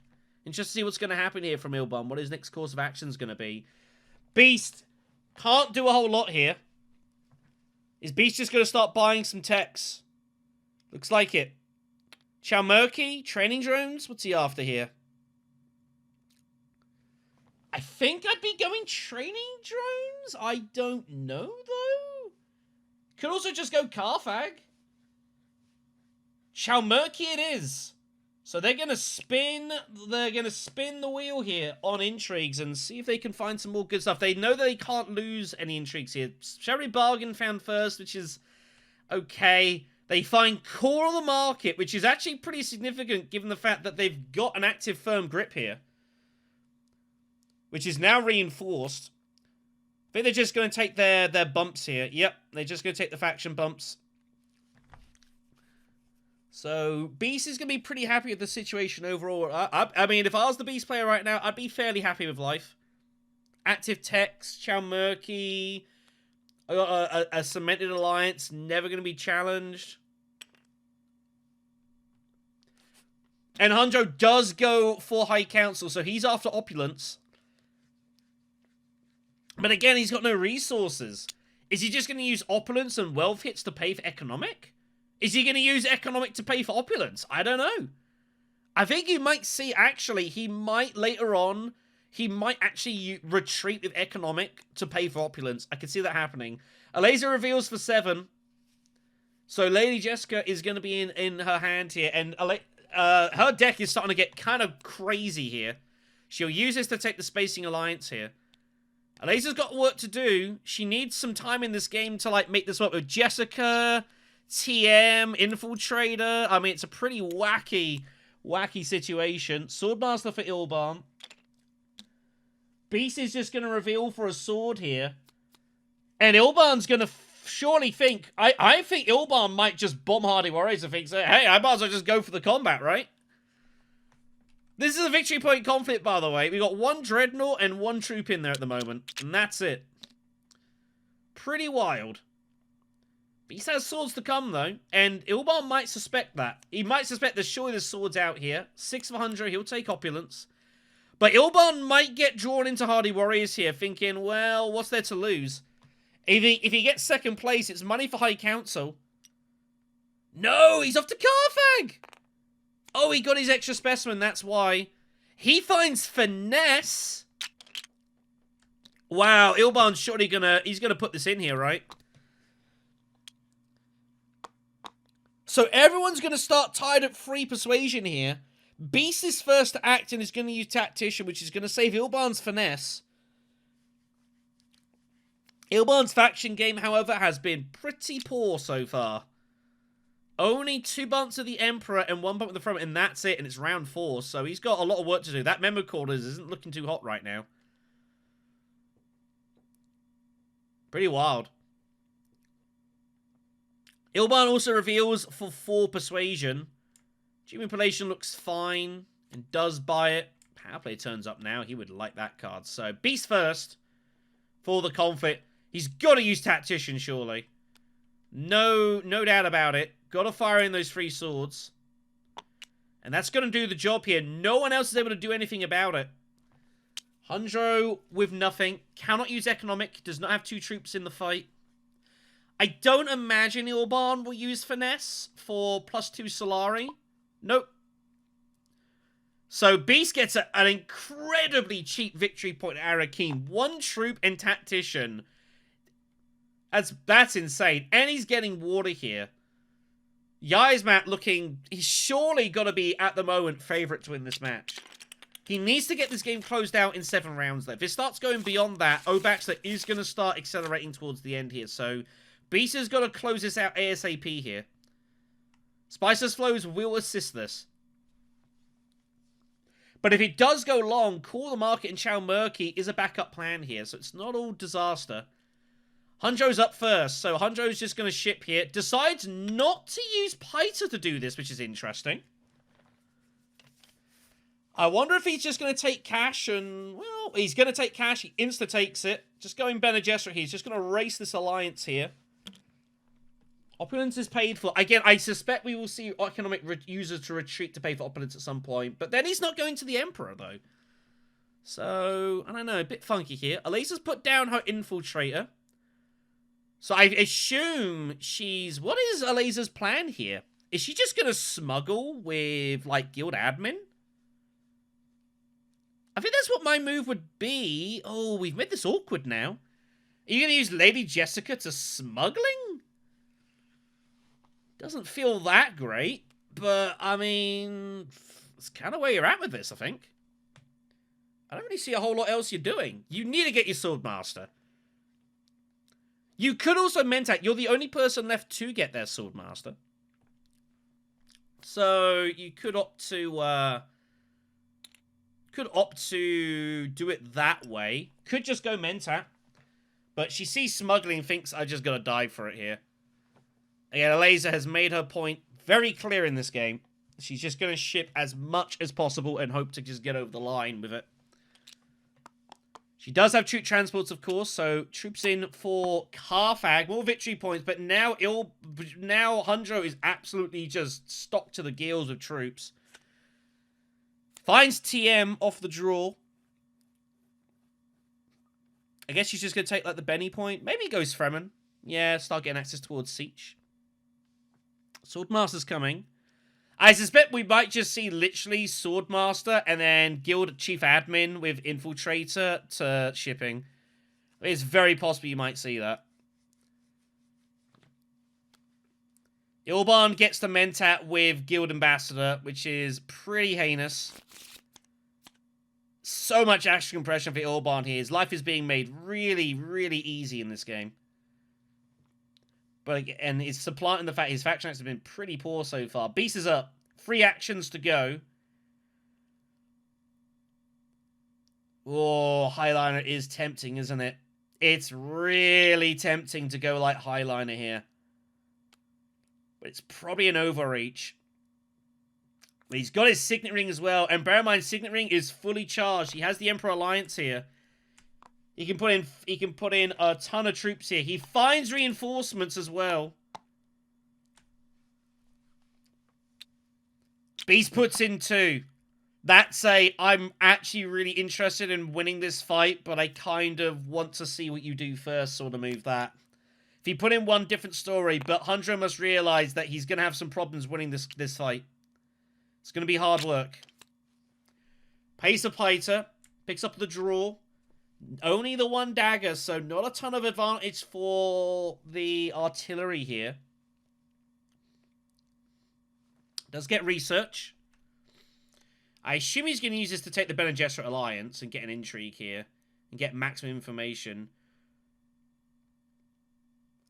Interested to see what's going to happen here from Ilban. What his next course of action is going to be. Beast can't do a whole lot here. Is Beast just going to start buying some techs? Looks like it. Chalmurky, training drones? What's he after here? I think I'd be going training drones? I don't know, though. Could also just go Carthag. Chalmurky it is. So they're going to spin the wheel here on intrigues and see if they can find some more good stuff. They know that they can't lose any intrigues here. Sherry Bargain found first, which is okay. They find Core on the market, which is actually pretty significant given the fact that they've got an active firm grip here, which is now reinforced. I think they're just going to take their bumps here. Yep, they're just going to take the faction bumps. So, Beast is going to be pretty happy with the situation overall. I mean, if I was the Beast player right now, I'd be fairly happy with life. Active Tex, Chalmurky, a cemented alliance, never going to be challenged. And Hunjo does go for High Council, so he's after Opulence. But again, he's got no resources. Is he just going to use Opulence and Wealth hits to pay for Economic? Is he going to use Economic to pay for Opulence? I don't know. I think you might see, actually, he might later on, he might actually retreat with Economic to pay for Opulence. I can see that happening. A laser reveals for 7. So Lady Jessica is going to be in her hand here. And her deck is starting to get kind of crazy here. She'll use this to take the Spacing Alliance here. Alaza's got work to do. She needs some time in this game to, like, make this work with Jessica, TM, Infiltrator. I mean, it's a pretty wacky situation. Swordmaster for Ilban. Beast is just going to reveal for a sword here. And Ilban's going to surely think... I think Ilban might just bomb Hardy Warriors and think, hey, I might as well just go for the combat, right? This is a victory point conflict, by the way. We got 1 Dreadnought and 1 troop in there at the moment. And that's it. Pretty wild. Beast has swords to come, though. And Ilban might suspect that. He might suspect there's surely there's swords out here. 6 for Hunjo, he'll take Opulence. But Ilban might get drawn into Hardy Warriors here, thinking, well, what's there to lose? If he gets second place, it's money for High Council. No, he's off to Carthag! Oh, he got his extra specimen, that's why. He finds Finesse. Wow, Ilban's surely he's gonna put this in here, right? So everyone's going to start tied at 3 Persuasion here. Beast is first to act and is going to use Tactician, which is going to save Ilban's Finesse. Ilban's faction game, however, has been pretty poor so far. Only 2 bumps of the Emperor and 1 bump of the front, and that's it, and it's round 4, so he's got a lot of work to do. That Memo Quarters isn't looking too hot right now. Pretty wild. Ilban also reveals for 4 Persuasion. Manipulation looks fine and does buy it. Power Play turns up now. He would like that card. So, Beast first for the conflict. He's got to use Tactician, surely. No doubt about it. Gotta fire in those 3 swords. And that's gonna do the job here. No one else is able to do anything about it. Hundro with nothing. Cannot use economic. Does not have 2 troops in the fight. I don't imagine Ilban will use finesse for +2 Solari. Nope. So Beast gets an incredibly cheap victory point at Arrakis. 1 troop and tactician. That's insane. And he's getting water here. Yiazmat looking... He's surely got to be, at the moment, favourite to win this match. He needs to get this game closed out in 7 rounds, though. If it starts going beyond that, OhBaxter is going to start accelerating towards the end here. So, Beast has got to close this out ASAP here. Spicer's Flows will assist this. But if it does go long, Call the Market and Chow Murky is a backup plan here. So, it's not all disaster. Hundro's up first. So, Hundro's just going to ship here. Decides not to use Piter to do this, which is interesting. I wonder if he's just going to take cash and, well, he's going to take cash. He insta-takes it. Just going Bene Gesserit here. He's just going to race this alliance here. Opulence is paid for. Again, I suspect we will see economic users to retreat to pay for opulence at some point. But then he's not going to the Emperor, though. So, I don't know. A bit funky here. Elisa's put down her infiltrator. So I assume she's... What is Elisa's plan here? Is she just going to smuggle with, like, guild admin? I think that's what my move would be. Oh, we've made this awkward now. Are you going to use Lady Jessica to smuggling? Doesn't feel that great. But, I mean, it's kind of where you're at with this, I think. I don't really see a whole lot else you're doing. You need to get your Swordmaster. You could also Mentat. You're the only person left to get their Swordmaster. So, you could opt to... Could opt to do it that way. Could just go Mentat. But she sees smuggling, thinks I just gotta die for it here. Again, Eliza has made her point very clear in this game. She's just gonna ship as much as possible and hope to just get over the line with it. She does have troop transports, of course, so troops in for Carthag. More victory points, but now Hundro is absolutely just stocked to the gills of troops. Finds TM off the draw. I guess she's just going to take, like, the Benny point. Maybe goes Fremen. Yeah, start getting access towards Siege. Swordmaster's coming. I suspect we might just see literally Swordmaster and then Guild Chief Admin with Infiltrator to shipping. It's very possible you might see that. Ilban gets the Mentat with Guild Ambassador, which is pretty heinous. So much action compression for Ilban here. His life is being made really, really easy in this game. But and it's supplanting the fact his faction acts have been pretty poor so far. Beast is up. 3 actions to go. Oh, Highliner is tempting, isn't it? It's really tempting to go like Highliner here. But it's probably an overreach. But he's got his Signet Ring as well. And bear in mind, Signet Ring is fully charged. He has the Emperor Alliance here. He can put in a ton of troops here. He finds reinforcements as well. Beast puts in 2. That's I'm actually really interested in winning this fight, but I kind of want to see what you do first sort of move that. If he put in 1 different story, but Hundro must realize that he's going to have some problems winning this fight. It's going to be hard work. Pays a Piter. Picks up the draw. Only the 1 dagger, so not a ton of advantage for the artillery here. Does get research. I assume he's going to use this to take the Bene Gesserit Alliance and get an intrigue here. And get maximum information.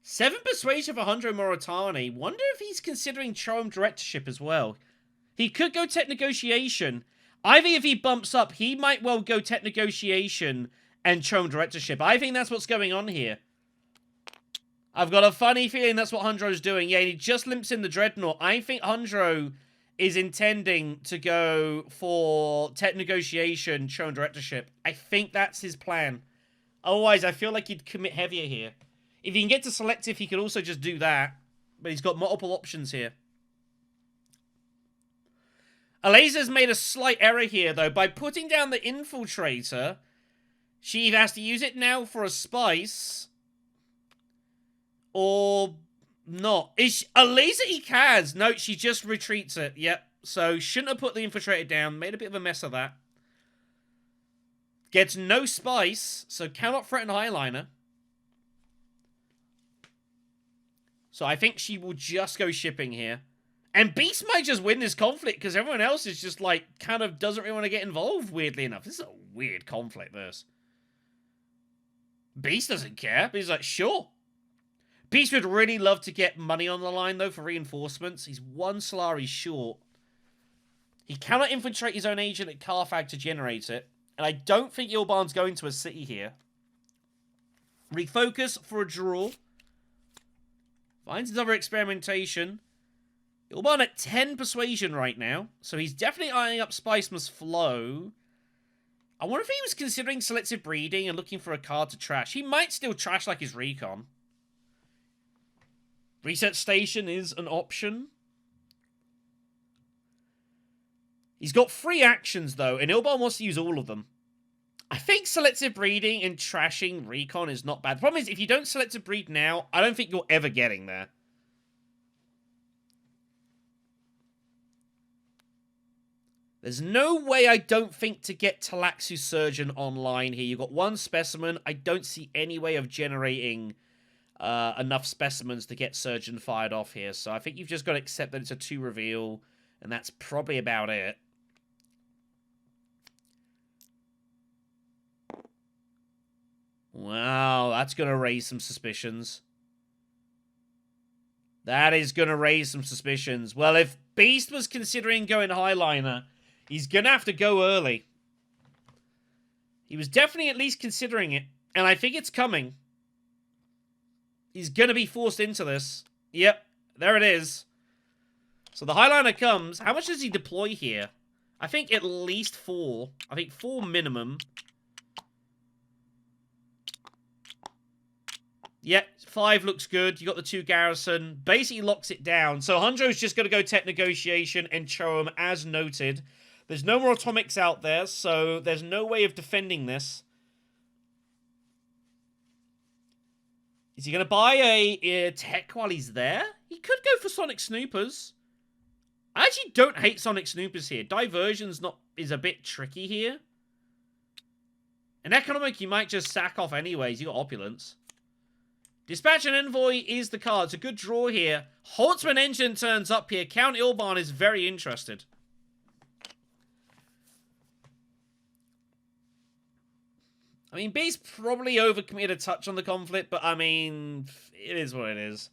7 persuasion for Hundro Moritani. Wonder if he's considering Chom directorship as well. He could go tech negotiation. I think if he bumps up, he might well go tech negotiation and Chom directorship. I think that's what's going on here. I've got a funny feeling that's what Hundro's doing. Yeah, he just limps in the Dreadnought. I think Hundro is intending to go for tech negotiation, Chom directorship. I think that's his plan. Otherwise, I feel like he'd commit heavier here. If he can get to selective, he could also just do that. But he's got multiple options here. Alaza's made a slight error here, though. By putting down the Infiltrator, she either has to use it now for a spice, or not. Is Alaza Ikaz? No, she just retreats it. Yep. So, shouldn't have put the Infiltrator down. Made a bit of a mess of that. Gets no spice, so cannot threaten Highliner. So I think she will just go shipping here. And Beast might just win this conflict, because everyone else is just, like, kind of doesn't really want to get involved, weirdly enough. This is a weird conflict, this. Beast doesn't care, but he's like, sure. Beast would really love to get money on the line, though, for reinforcements. He's 1 Solari short. He cannot infiltrate his own agent at Carthag to generate it. And I don't think Ilban's going to a city here. Refocus for a draw. Finds another experimentation. Ilban at 10 persuasion right now. So he's definitely eyeing up Spice Must Flow. I wonder if he was considering selective breeding and looking for a card to trash. He might still trash like his recon. Reset Station is an option. He's got 3 actions, though, and Ilban wants to use all of them. I think selective breeding and trashing recon is not bad. The problem is, if you don't selective breed now, I don't think you're ever getting there. There's no way, I don't think, to get Talaxu Surgeon online here. You've got 1 specimen. I don't see any way of generating enough specimens to get Surgeon fired off here. So I think you've just got to accept that it's a 2 reveal, and that's probably about it. Wow, that's going to raise some suspicions. That is going to raise some suspicions. Well, if Beast was considering going Highliner, he's going to have to go early. He was definitely at least considering it, and I think it's coming. He's going to be forced into this. Yep, there it is. So the Highliner comes. How much does he deploy here? I think at least 4. I think 4 minimum. Yep, 5 looks good. You got the 2 garrison. Basically locks it down. So Hunjo's just going to go tech negotiation and Choem as noted. There's no more atomics out there, so there's no way of defending this. Is he going to buy a tech while he's there? He could go for Sonic Snoopers. I actually don't hate Sonic Snoopers here. Diversion's is a bit tricky here. An economic you might just sack off anyways. You got opulence. Dispatch an Envoy is the card. It's a good draw here. Holtzman Engine turns up here. Count Ilban is very interested. I mean, Beast probably overcommitted a touch on the conflict, but I mean, it is what it is.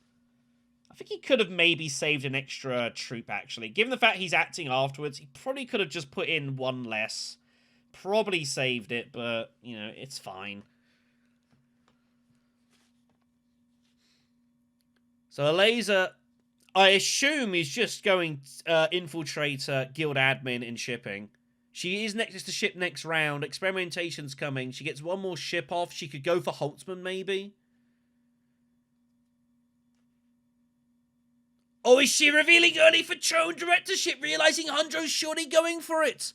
I think he could have maybe saved an extra troop, actually. Given the fact he's acting afterwards, he probably could have just put in 1 less. Probably saved it, but, you know, it's fine. So a laser, I assume, is just going Infiltrator, Guild Admin, and shipping. She is next to ship next round. Experimentation's coming. She gets 1 more ship off. She could go for Holtzman, maybe. Oh, is she revealing early for Chone directorship, realizing Hunjo's surely going for it?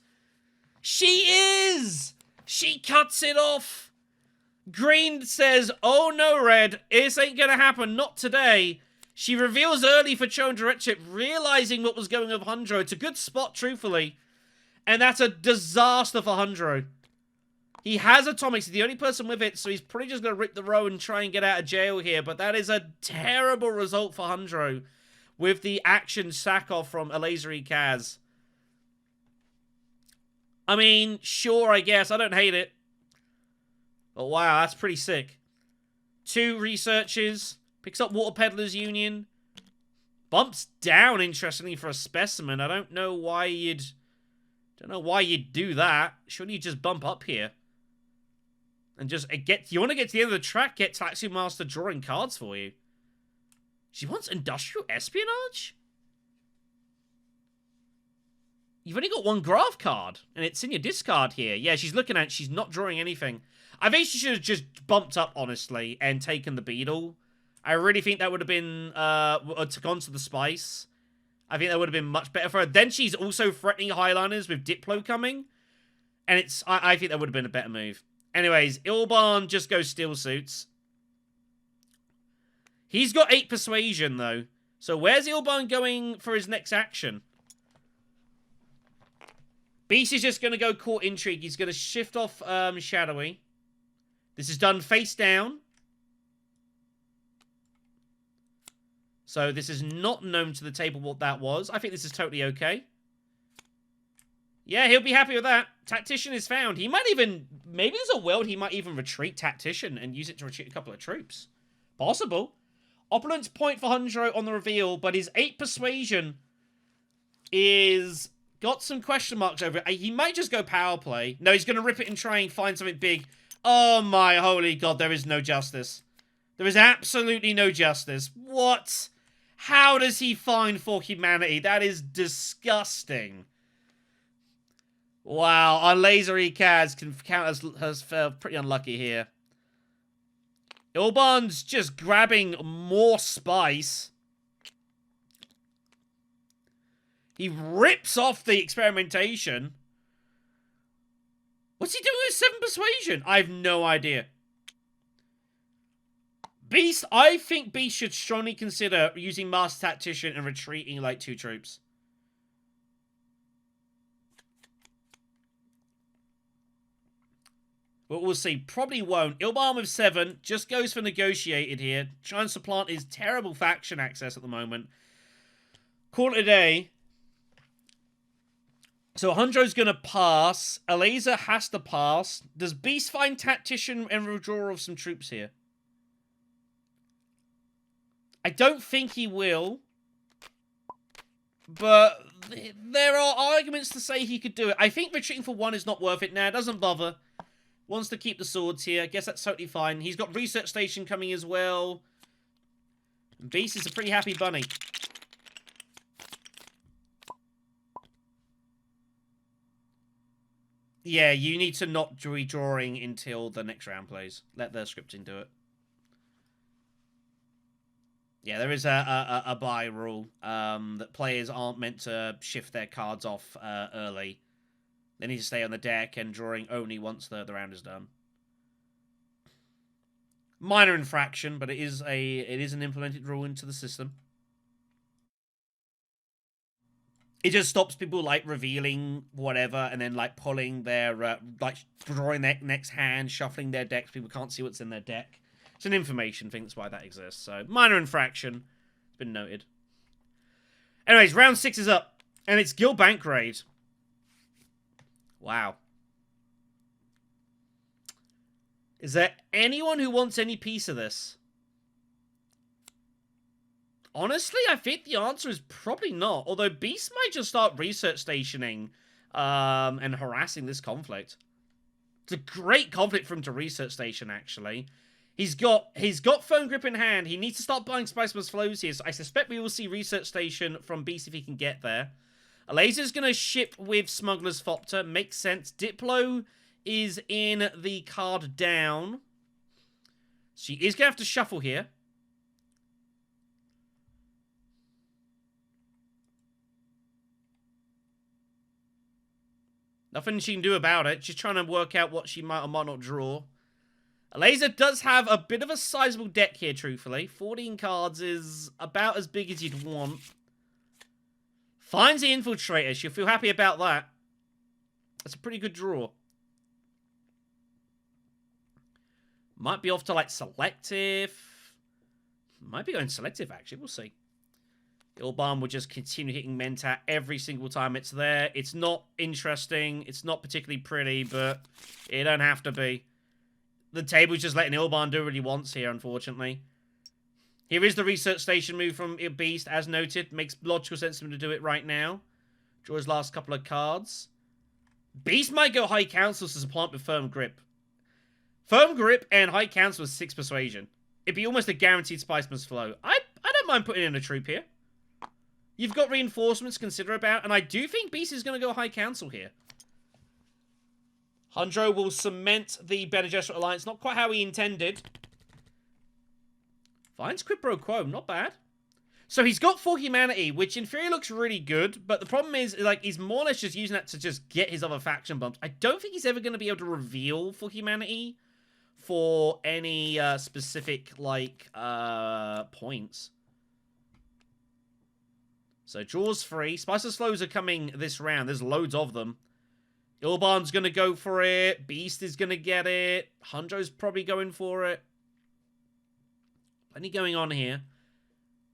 She is! She cuts it off. Green says, oh no, Red, this ain't gonna happen, not today. She reveals early for Chone directorship, realizing what was going on with Hunjo. It's a good spot, truthfully. And that's a disaster for Hunjo. He has atomics. He's the only person with it, so he's probably just going to rip the road and try and get out of jail here. But that is a terrible result for Hunjo with the action sack-off from Elazari Kaz. I mean, sure, I guess. I don't hate it. But wow, that's pretty sick. 2 researches. Picks up Water Peddlers Union. Bumps down, interestingly, for a specimen. I don't know why you'd do that. Surely you just bump up here. And just you want to get to the end of the track, get Taxi Master drawing cards for you. She wants industrial espionage? You've only got 1 graph card, and it's in your discard here. Yeah, she's looking at it. She's not drawing anything. I think she should have just bumped up, honestly, and taken the Beetle. I really think that would have been, gone to the spice. I think that would have been much better for her. Then she's also threatening Highliners with Diplo coming. And I think that would have been a better move. Anyways, Ilban just goes steel suits. He's got 8 persuasion, though. So where's Ilban going for his next action? Beast is just going to go court intrigue. He's going to shift off Shadowy. This is done face down. So this is not known to the table what that was. I think this is totally okay. Yeah, he'll be happy with that. Tactician is found. He might even... Maybe there's a world he might even retreat Tactician and use it to retreat a couple of troops. Possible. Opulence point for Hundro on the reveal, but his 8 persuasion is... got some question marks over it. He might just go power play. No, he's going to rip it and try and find something big. Oh my holy god, there is no justice. There is absolutely no justice. What? How does he find for humanity? That is disgusting. Wow, our laser ECAS can count as pretty unlucky here. Ilban's just grabbing more spice. He rips off the experimentation. What's he doing with 7 persuasion? I have no idea. Beast, I think Beast should strongly consider using Master Tactician and retreating like 2 troops. But we'll see. Probably won't. Ilban with 7 just goes for negotiated here. Trying to supplant his terrible faction access at the moment. Call it a day. So Hundro's going to pass. Alaza has to pass. Does Beast find Tactician and withdraw of some troops here? I don't think he will. But there are arguments to say he could do it. I think retreating for 1 is not worth it now. Doesn't bother. Wants to keep the swords here. I guess that's totally fine. He's got Research Station coming as well. Beast is a pretty happy bunny. Yeah, you need to not redrawing until the next round plays. Let the scripting do it. Yeah, there is a buy rule that players aren't meant to shift their cards off early. They need to stay on the deck and drawing only once the round is done. Minor infraction, but it is an implemented rule into the system. It just stops people like revealing whatever and then like pulling their like drawing their next hand, shuffling their decks. People can't see what's in their deck. It's an information thing. That's why that exists. So minor infraction. It's been noted. Anyways, round 6 is up, and it's Guild Bank Raid. Wow. Is there anyone who wants any piece of this? Honestly, I think the answer is probably not. Although Beast might just start research stationing and harassing this conflict. It's a great conflict for him to research station, actually. He's got Phone Grip in hand. He needs to start buying Spice Must Flows here. So I suspect we will see research station from Beast if he can get there. Alaza's going to ship with Smuggler's Fopter. Makes sense. Diplo is in the card down. She is going to have to shuffle here. Nothing she can do about it. She's trying to work out what she might or might not draw. Alaza does have a bit of a sizable deck here, truthfully. 14 cards is about as big as you'd want. Finds the Infiltrator. She'll feel happy about that. That's a pretty good draw. Might be off to, like, Selective. Might be going Selective, actually. We'll see. Ilban will just continue hitting Mentat every single time it's there. It's not interesting. It's not particularly pretty, but it don't have to be. The table's just letting Ilban do what he wants here, unfortunately. Here is the research station move from Beast, as noted. Makes logical sense for him to do it right now. Draw his last couple of cards. Beast might go High Council to supplant with Firm Grip. Firm Grip and High Council with 6 Persuasion. It'd be almost a guaranteed Spice Must Flow. I don't mind putting in a troop here. You've got reinforcements to consider about, and I do think Beast is going to go High Council here. Hundro will cement the Bene Gesserit alliance. Not quite how he intended. Finds quid pro quo, not bad. So he's got full humanity, which in theory looks really good, but the problem is, like, he's more or less just using that to just get his other faction bumps. I don't think he's ever going to be able to reveal full humanity for any specific, like, points. So draws 3. Spice and Slows are coming this round. There's loads of them. Ilban's going to go for it. Beast is going to get it. Hunjo's probably going for it. Plenty going on here.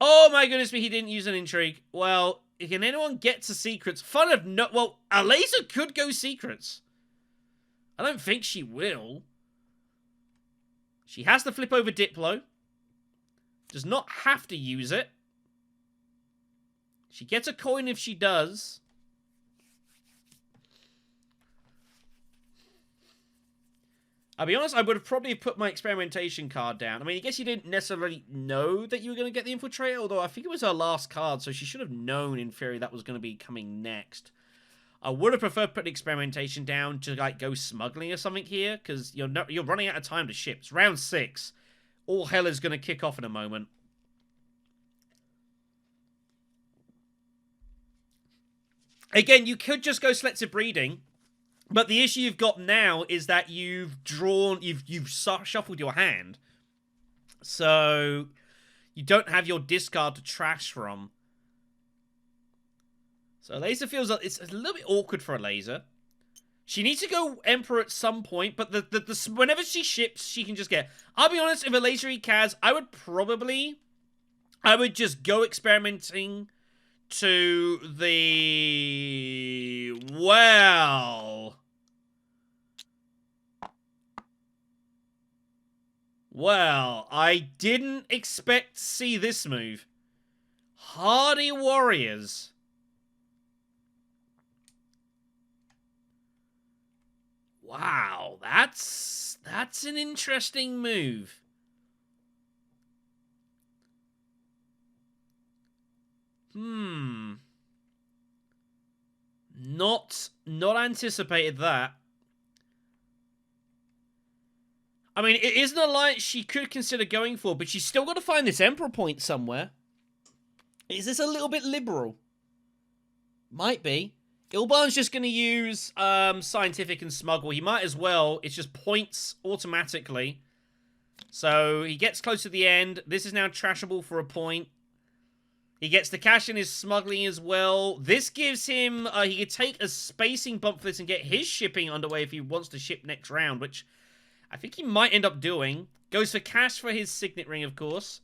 Oh my goodness me, he didn't use an intrigue. Well, can anyone get to secrets? Fun of no... Well, a laser could go secrets. I don't think she will. She has to flip over Diplo. Does not have to use it. She gets a coin if she does. I'll be honest, I would have probably put my experimentation card down. I mean, I guess you didn't necessarily know that you were going to get the Infiltrator, although I think it was her last card, so she should have known, in theory, that was going to be coming next. I would have preferred putting experimentation down to, like, go smuggling or something here, because you're running out of time to ship. It's round 6. All hell is going to kick off in a moment. Again, you could just go selective breeding. But the issue you've got now is that you've shuffled your hand. So you don't have your discard to trash from. So laser feels like it's a little bit awkward for a laser. She needs to go Emperor at some point, but whenever she ships, she can just get... I'll be honest, if a laser Kaz, I would just go experimenting to the... Well, I didn't expect to see this move. Hardy Warriors. Wow, that's an interesting move. Not anticipated that. I mean, it isn't a alliance she could consider going for, but she's still got to find this Emperor point somewhere. Is this a little bit liberal? Might be. Ilban's just going to use Scientific and Smuggle. He might as well. It's just points automatically. So he gets close to the end. This is now trashable for a point. He gets the cash in his smuggling as well. This gives him... he could take a spacing bump for this and get his shipping underway if he wants to ship next round, which I think he might end up doing. Goes for cash for his Signet Ring, of course.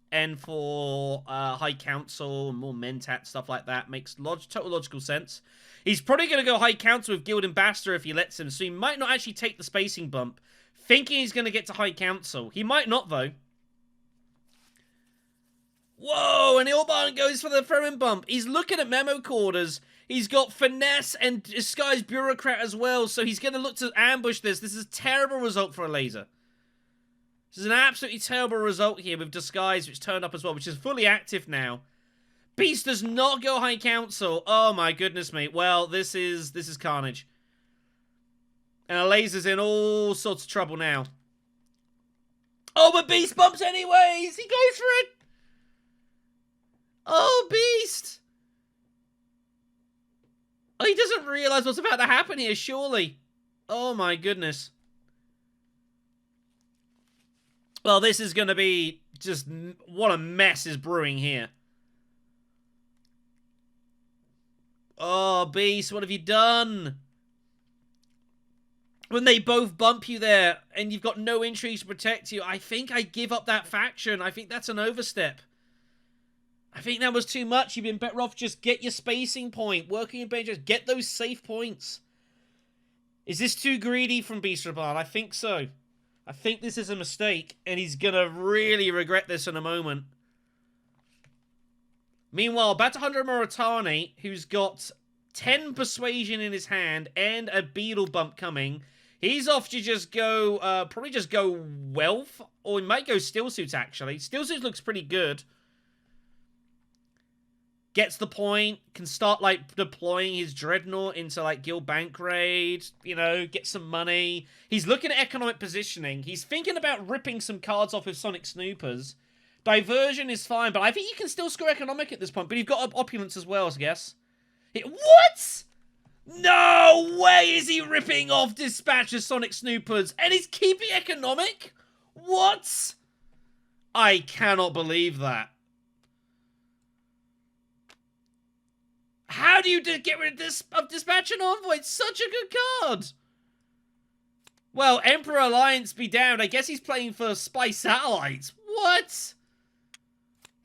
And for High Council, more Mentat, stuff like that. Makes total logical sense. He's probably going to go High Council with Guild Ambassador if he lets him, so he might not actually take the spacing bump, thinking he's going to get to High Council. He might not, though. Whoa, and Ilban goes for the throwing bump. He's looking at Memo Quarters. He's got Finesse and Disguise Bureaucrat as well, so he's going to look to ambush this. This is a terrible result for a laser. This is an absolutely terrible result here with Disguise, which turned up as well, which is fully active now. Beast does not go High Council. Oh my goodness me. Well, this is carnage. And a laser's in all sorts of trouble now. Oh, but Beast bumps anyways! He goes for it! Oh, Beast! Oh, he doesn't realize what's about to happen here, surely. Oh my goodness. Well, this is going to be just... What a mess is brewing here. Oh, Beast, what have you done? When they both bump you there, and you've got no intrigue to protect you, I think I give up that faction. I think that's an overstep. I think that was too much. You've been better off just get your spacing point. Working in bench, just get those safe points. Is this too greedy from Beast Raban? I think so. I think this is a mistake, and he's going to really regret this in a moment. Meanwhile, Batahundra Moritani, who's got 10 Persuasion in his hand and a Beetle bump coming, he's off to just go, probably just go Wealth, or he might go Stillsuits, actually. Stillsuits looks pretty good. Gets the point, can start, like, deploying his Dreadnought into, like, Guild Bank Raid, you know, get some money. He's looking at economic positioning. He's thinking about ripping some cards off with Sonic Snoopers, Diversion is fine, but I think you can still score economic at this point. But you've got opulence as well, I guess. What? No way is he ripping off Dispatch of Sonic Snoopers, and he's keeping economic? What? I cannot believe that. How do you get rid of Dispatch and Envoy? It's such a good card. Well, Emperor Alliance be damned. I guess he's playing for Spy Satellites. What?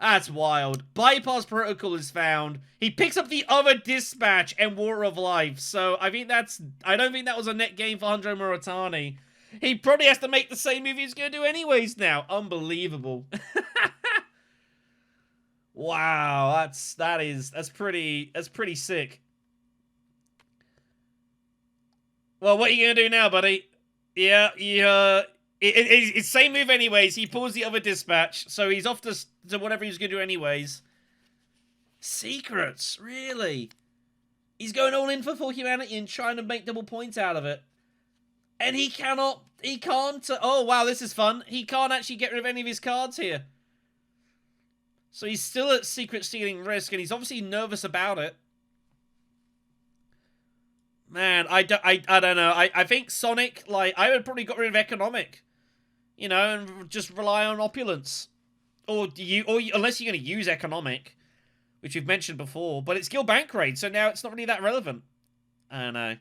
That's wild. Bypass Protocol is found. He picks up the other Dispatch and War of Life. So I think I don't think that was a net gain for Handro Muratani. He probably has to make the same move he's going to do anyways now. Unbelievable. Wow, that's pretty sick. Well, what are you gonna do now, buddy? Yeah, it's same move anyways. He pulls the other Dispatch, so he's off to whatever he's gonna do anyways. Secrets, really? He's going all in for humanity and trying to make double points out of it. And he can't. Oh wow, this is fun. He can't actually get rid of any of his cards here. So he's still at secret stealing risk, and he's obviously nervous about it. Man, I don't know. I think Sonic, like, I would probably got rid of economic, you know, and just rely on opulence, or unless you're going to use economic, which we've mentioned before. But it's Guild Bank Raid, so now it's not really that relevant. I don't know.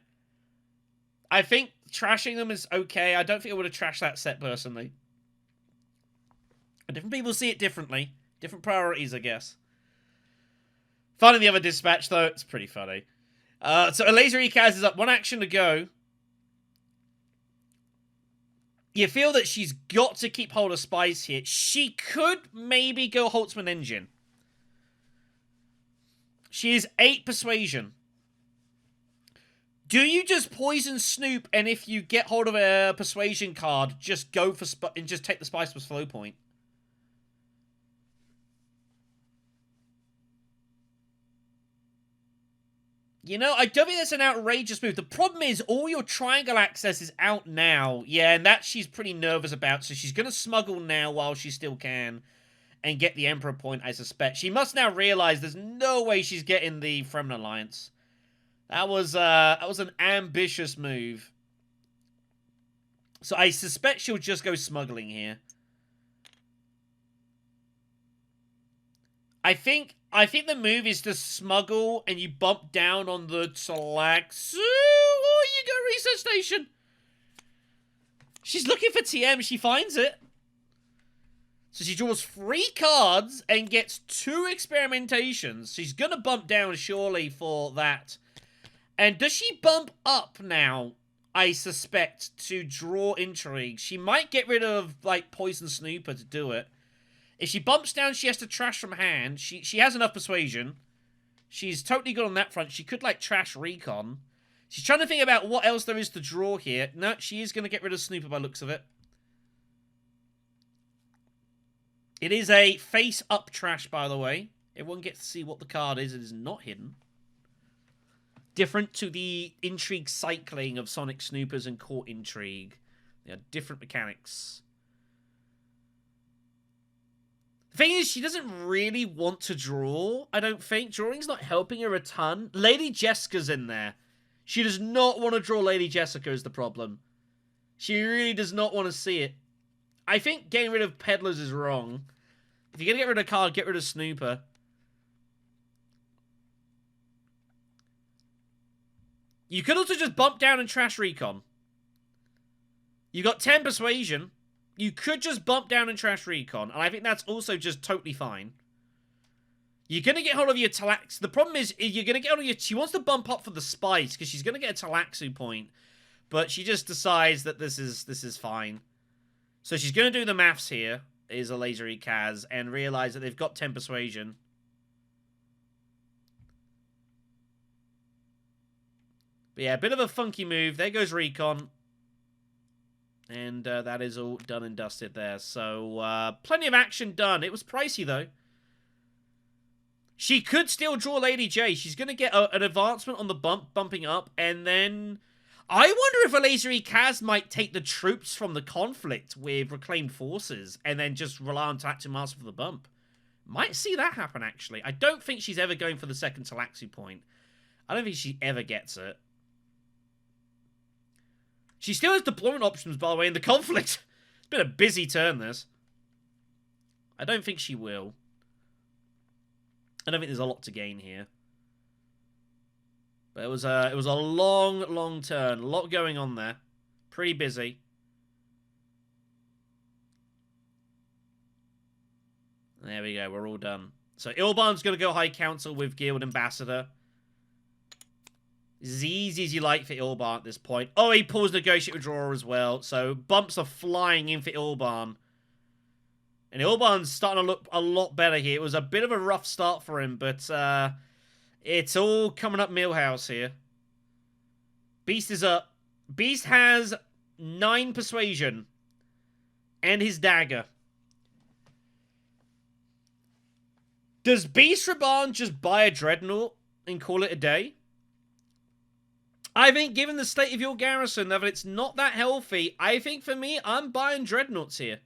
I think trashing them is okay. I don't think I would have trashed that set personally. But different people see it differently. Different priorities, I guess. Finding the other Dispatch, though, it's pretty funny. So a Laser Ekaz is up. 1 action to go. You feel that she's got to keep hold of Spice here. She could maybe go Holtzman Engine. She is 8 Persuasion. Do you just poison Snoop, and if you get hold of a Persuasion card, just go for and just take the Spice plus flow point? You know, I don't think that's an outrageous move. The problem is, all your triangle access is out now. Yeah, and that she's pretty nervous about, so she's going to smuggle now while she still can and get the Emperor point, I suspect. She must now realize there's no way she's getting the Fremen Alliance. That was an ambitious move. So I suspect she'll just go smuggling here. I think the move is to smuggle and you bump down on the Talaxu, or you go research station. She's looking for TM, she finds it. So she draws 3 cards and gets 2 experimentations. She's gonna bump down surely for that. And does she bump up now, I suspect, to draw intrigue? She might get rid of, like, Poison Snooper to do it. If she bumps down, she has to trash from hand. She has enough Persuasion. She's totally good on that front. She could, like, trash Recon. She's trying to think about what else there is to draw here. No, she is going to get rid of Snooper by looks of it. It is a face-up trash, by the way. Everyone gets to see what the card is. It is not hidden. Different to the intrigue cycling of Sonic Snoopers and Court Intrigue. They are different mechanics. The thing is, she doesn't really want to draw, I don't think. Drawing's not helping her a ton. Lady Jessica's in there. She does not want to draw Lady Jessica is the problem. She really does not want to see it. I think getting rid of Peddlers is wrong. If you're going to get rid of a card, get rid of Snooper. You could also just bump down and trash Recon. You got 10 Persuasion. You could just bump down and trash Recon, and I think that's also just totally fine. You're going to get hold of your Talaxu. The problem is, you're going to get hold of your... She wants to bump up for the Spice, because she's going to get a Talaxu point, but she just decides that this is fine. So she's going to do the maths here, is a Laser Ekaz, and realize that they've got 10 Persuasion. But yeah, a bit of a funky move. There goes Recon. And that is all done and dusted there. So, plenty of action done. It was pricey, though. She could still draw Lady J. She's going to get an advancement on the bumping up. And then... I wonder if Elazery Kaz might take the troops from the conflict with reclaimed forces and then just rely on Tactical Master for the bump. Might see that happen, actually. I don't think she's ever going for the second Talaxu point. I don't think she ever gets it. She still has deployment options, by the way, in the conflict. It's been a busy turn, this. I don't think she will. I don't think there's a lot to gain here. But it was a long, long turn. A lot going on there. Pretty busy. There we go. We're all done. So Ilban's going to go High Council with Guild Ambassador. It's as easy as you like for Ilban at this point. Oh, he pulls Negotiate Withdrawal as well. So bumps are flying in for Ilban. And Ilban's starting to look a lot better here. It was a bit of a rough start for him, but it's all coming up Millhouse here. Beast is up. Beast has 9 Persuasion. And his dagger. Does Beast Raban just buy a Dreadnought and call it a day? I think, given the state of your garrison, that it's not that healthy, I think for me, I'm buying Dreadnoughts here.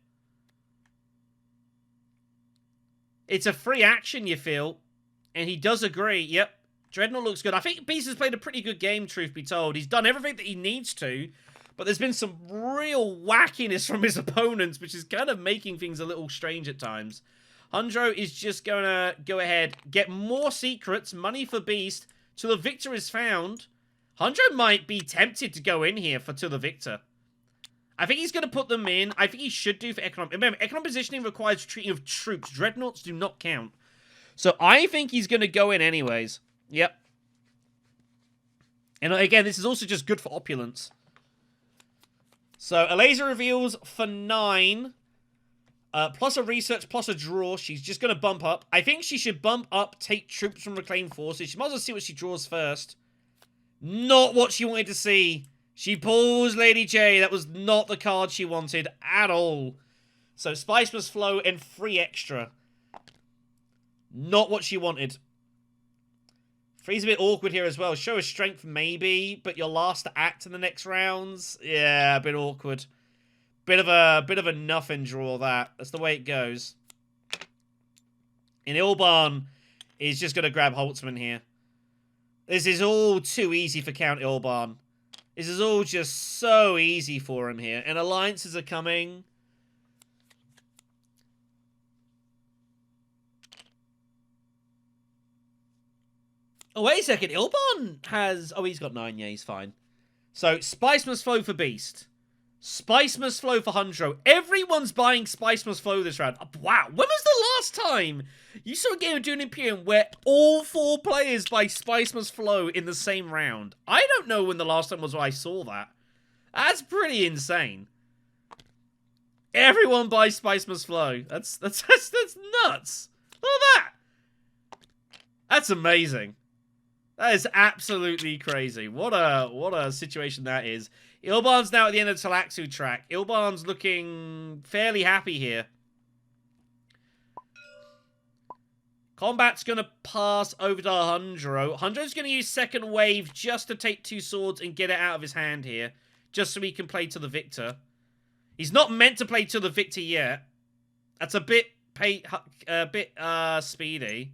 It's a free action, you feel. And he does agree. Yep. Dreadnought looks good. I think Beast has played a pretty good game, truth be told. He's done everything that he needs to. But there's been some real wackiness from his opponents, which is kind of making things a little strange at times. Hundro is just going to go ahead, get more secrets, money for Beast, till the victor is found. Hundro might be tempted to go in here for till the victor. I think he's going to put them in. I think he should do for economic. Remember, economic positioning requires treating of troops. Dreadnoughts do not count. So I think he's going to go in anyways. Yep. And again, this is also just good for opulence. So Elazer reveals for 9. Plus a research, plus a draw. She's just going to bump up. I think she should bump up, take troops from reclaimed forces. She might as well see what she draws first. Not what she wanted to see. She pulls Lady J. That was not the card she wanted at all. So Spice Must Flow and 3 extra. Not what she wanted. 3's a bit awkward here as well. Show of Strength maybe, but your last act in the next rounds? Yeah, a bit awkward. Bit of a nothing draw that. That's the way it goes. And Ilban is just going to grab Holtzman here. This is all too easy for Count Ilban. This is all just so easy for him here. And alliances are coming. Oh, wait a second. Ilban has... Oh, he's got 9. Yeah, he's fine. So, Spice Must Flow for Beast. Spice Must Flow for Hundro. Everyone's buying Spice Must Flow this round. Wow. When was the last time you saw a game of Dune Imperium where all 4 players buy Spice Must Flow in the same round? I don't know when the last time was I saw that. That's pretty insane. Everyone buys Spice Must Flow. That's nuts. Look at that. That's amazing. That is absolutely crazy. What a situation that is. Ilban's now at the end of the Talaxu track. Ilban's looking fairly happy here. Combat's going to pass over to Hundro. Hundro's going to use second wave just to take 2 swords and get it out of his hand here. Just so he can play to the victor. He's not meant to play to the victor yet. That's a bit speedy.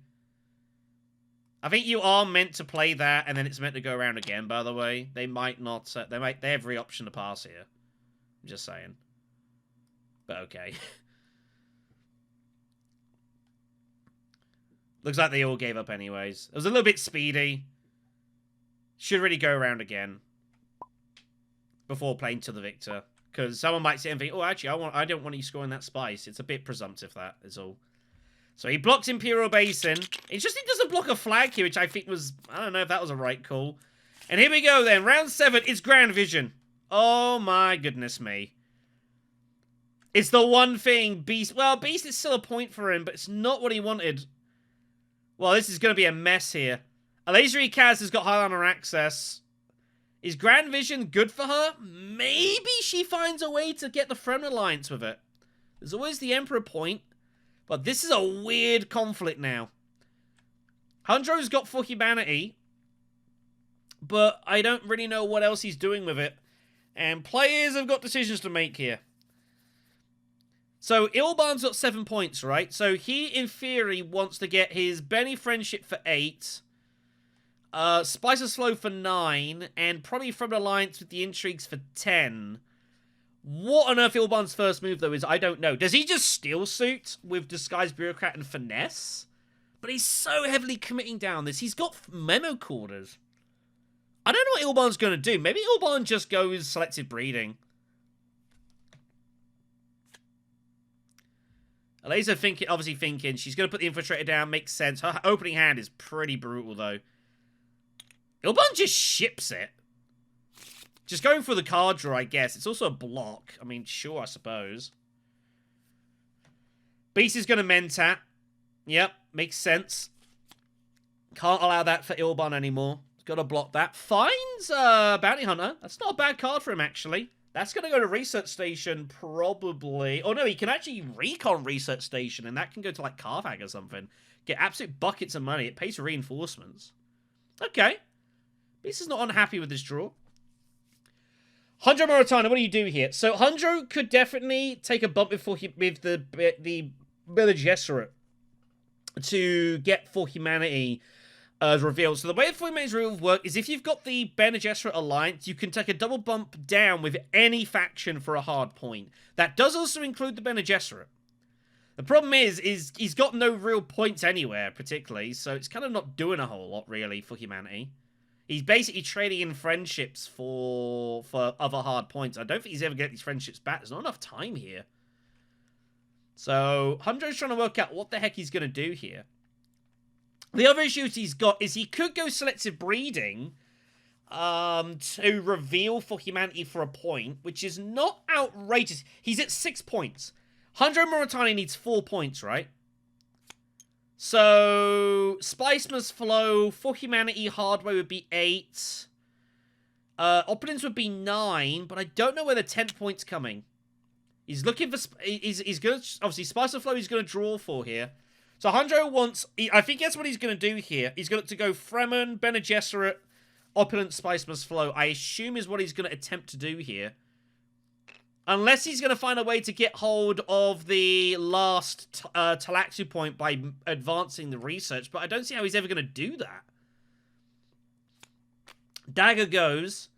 I think you are meant to play that, and then it's meant to go around again, by the way. They might not... They have every option to pass here. I'm just saying. But okay. Looks like they all gave up anyways. It was a little bit speedy. Should really go around again. Before playing to the victor. Because someone might sit and think, oh, actually, I don't want you scoring that spice. It's a bit presumptive, that is all. So he blocks Imperial Basin. It's just he doesn't block a flag here, which I think was... I don't know if that was a right call. And here we go then. Round 7, it's Grand Vision. Oh my goodness me. It's the one thing Beast... Well, Beast is still a point for him, but it's not what he wanted. Well, this is going to be a mess here. Elazery Kaz has got Highlander access. Is Grand Vision good for her? Maybe she finds a way to get the Fremen Alliance with it. There's always the Emperor point. But this is a weird conflict now. Hundro's got for humanity. But I don't really know what else he's doing with it. And players have got decisions to make here. So, Ilban's got 7 points, right? So, he, in theory, wants to get his Benny Friendship for 8. Spice of Slow for 9. And probably from Alliance with the Intrigues for 10. What on earth Ilban's first move, though, is I don't know. Does he just Steel Suit with Disguised Bureaucrat and Finesse? But he's so heavily committing down this. He's got Memo Corders. I don't know what Ilban's going to do. Maybe Ilban just goes Selective Breeding. Eliza obviously thinking she's going to put the Infiltrator down. Makes sense. Her opening hand is pretty brutal, though. Ilban just ships it. Just going for the card draw, I guess. It's also a block. I mean, sure, I suppose. Beast is going to Mentat. Yep, makes sense. Can't allow that for Ilban anymore. He's got to block that. Finds Bounty Hunter. That's not a bad card for him, actually. That's going to go to Research Station, probably. Oh, no, he can actually recon Research Station, and that can go to, like, Carthag or something. Get absolute buckets of money. It pays for reinforcements. Okay. Beast is not unhappy with this draw. Hundro Mauritania, what do you do here? So, Hundro could definitely take a bump with the Bene Gesserit to get For Humanity revealed. So the way For Humanity's reveal work is if you've got the Bene Gesserit Alliance, you can take a double bump down with any faction for a hard point. That does also include the Bene Gesserit. The problem is he's got no real points anywhere, particularly, so it's kind of not doing a whole lot, really, for humanity. He's basically trading in friendships for other hard points. I don't think he's ever getting these friendships back. There's not enough time here. So, Hundro's trying to work out what the heck he's going to do here. The other issues he's got is he could go Selective Breeding to reveal For Humanity for a point, which is not outrageous. He's at 6 points. Hundro Mauritania needs 4 points, right? So, Spice Must Flow, For Humanity Hardware would be 8. Opponents would be 9, but I don't know where the 10th point's coming. He's looking for... He's going to... Obviously, Spice of Flow he's going to draw for here. So, Hundro wants... I think that's what he's going to do here. He's going to go Fremen, Bene Gesserit, Opulent, Spice Must Flow. I assume is what he's going to attempt to do here. Unless he's going to find a way to get hold of the last Talaxu point by advancing the research. But I don't see how he's ever going to do that. Dagger goes.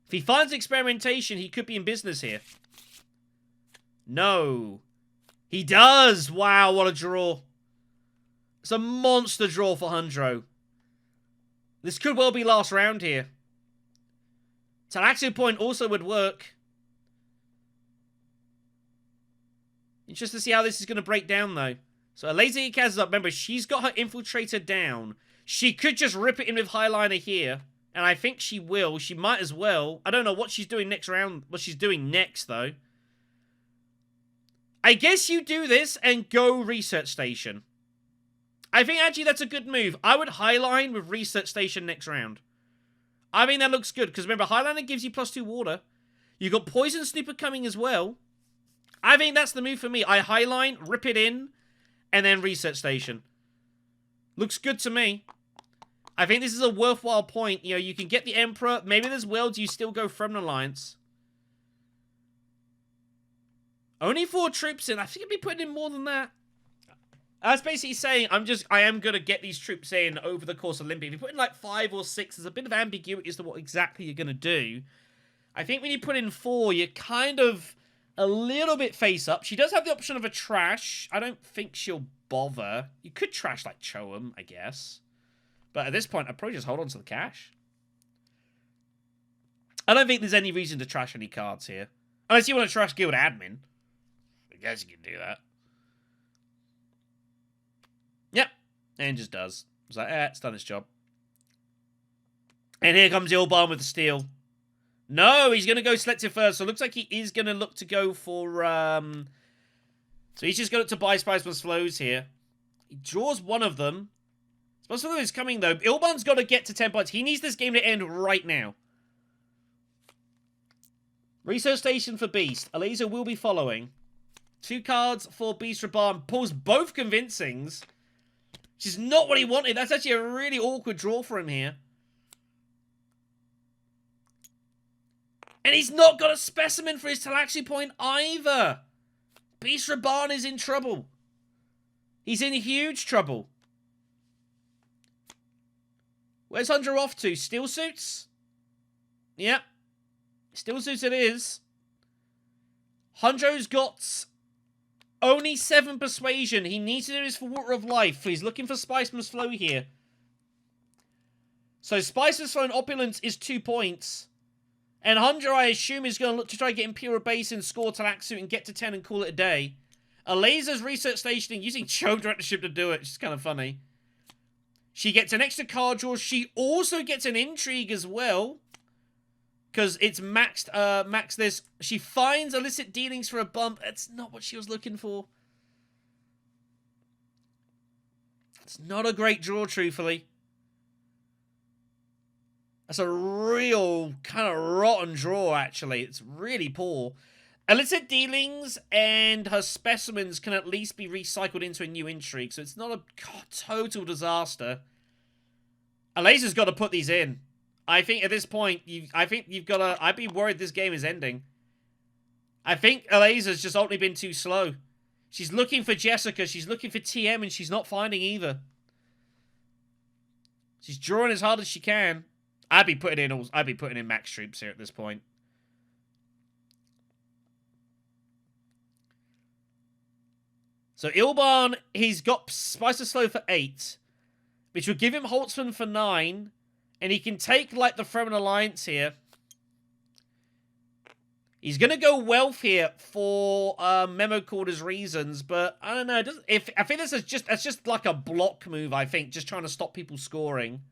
If he finds experimentation, he could be in business here. No. He does! Wow, what a draw. It's a monster draw for Hundro. This could well be last round here. Talaxu point also would work. Interested to see how this is going to break down, though. So, Lazy Kaz is up. Remember, she's got her Infiltrator down. She could just rip it in with Highliner here. And I think she will. She might as well. I don't know what she's doing next round. What she's doing next, though. I guess you do this and go Research Station. I think, actually, that's a good move. I would Highline with Research Station next round. I mean, that looks good. Because, remember, Highliner gives you +2 water. You got Poison Snooper coming as well. I think that's the move for me. I Highline, rip it in, and then Research Station. Looks good to me. I think this is a worthwhile point. You know, you can get the Emperor. Maybe there's worlds you still go from an Alliance. Only 4 troops in. I think I'd be putting in more than that. That's basically saying I am going to get these troops in over the course of Olympia. If you put in like 5 or 6, there's a bit of ambiguity as to what exactly you're going to do. I think when you put in 4, you're kind of a little bit face up. She does have the option of a trash. I don't think she'll bother. You could trash like Choam, I guess. But at this point, I'd probably just hold on to the cash. I don't think there's any reason to trash any cards here. Unless you want to trash Guild Admin. I guess you can do that. Yep. And just does. It's like, it's done its job. And here comes Ilban with the steal. No, he's going to go Selective first. So it looks like he is going to look to go for... So he's just going to buy Spice Must Flows here. He draws one of them. Spice Must Flow is coming, though. Ilban's got to get to 10 points. He needs this game to end right now. Research Station for Beast. Aliza will be following. 2 cards for Beast Raban. Pulls both Convincings. Which is not what he wanted. That's actually a really awkward draw for him here. And he's not got a specimen for his Talaxi point either. Beast Raban is in trouble. He's in huge trouble. Where's Hundra off to? Steel Suits? Yep. Steel Suits it is. Hundra's got only 7 persuasion. He needs to do this for Water of Life. He's looking for Spiceman's Flow here. So Spiceman's Flow and Opulence is 2 points. And Hundra, I assume, is going to look to try to get Imperial Basin, score Talaxu, and get to 10 and call it a day. A laser's research stationing using choke directorship to do it, which is kind of funny. She gets an extra card draw. She also gets an intrigue as well. Because it's maxed this. She finds illicit dealings for a bump. That's not what she was looking for. It's not a great draw, truthfully. That's a real kind of rotten draw, actually. It's really poor. Illicit dealings and her specimens can at least be recycled into a new intrigue, so it's not a total disaster. Alaza's got to put these in. I think at this point, you've got to... I'd be worried this game is ending. I think Alaza's just ultimately been too slow. She's looking for Jessica, she's looking for TM, and she's not finding either. She's drawing as hard as she can. I'd be putting in max troops here at this point. So Ilban, he's got Spicer Slow for 8, which would give him Holtzman for 9, and he can take like the Fremen Alliance here. He's gonna go Wealth here for Memo Quarters reasons, but I don't know. I think that's just like a block move. I think just trying to stop people scoring.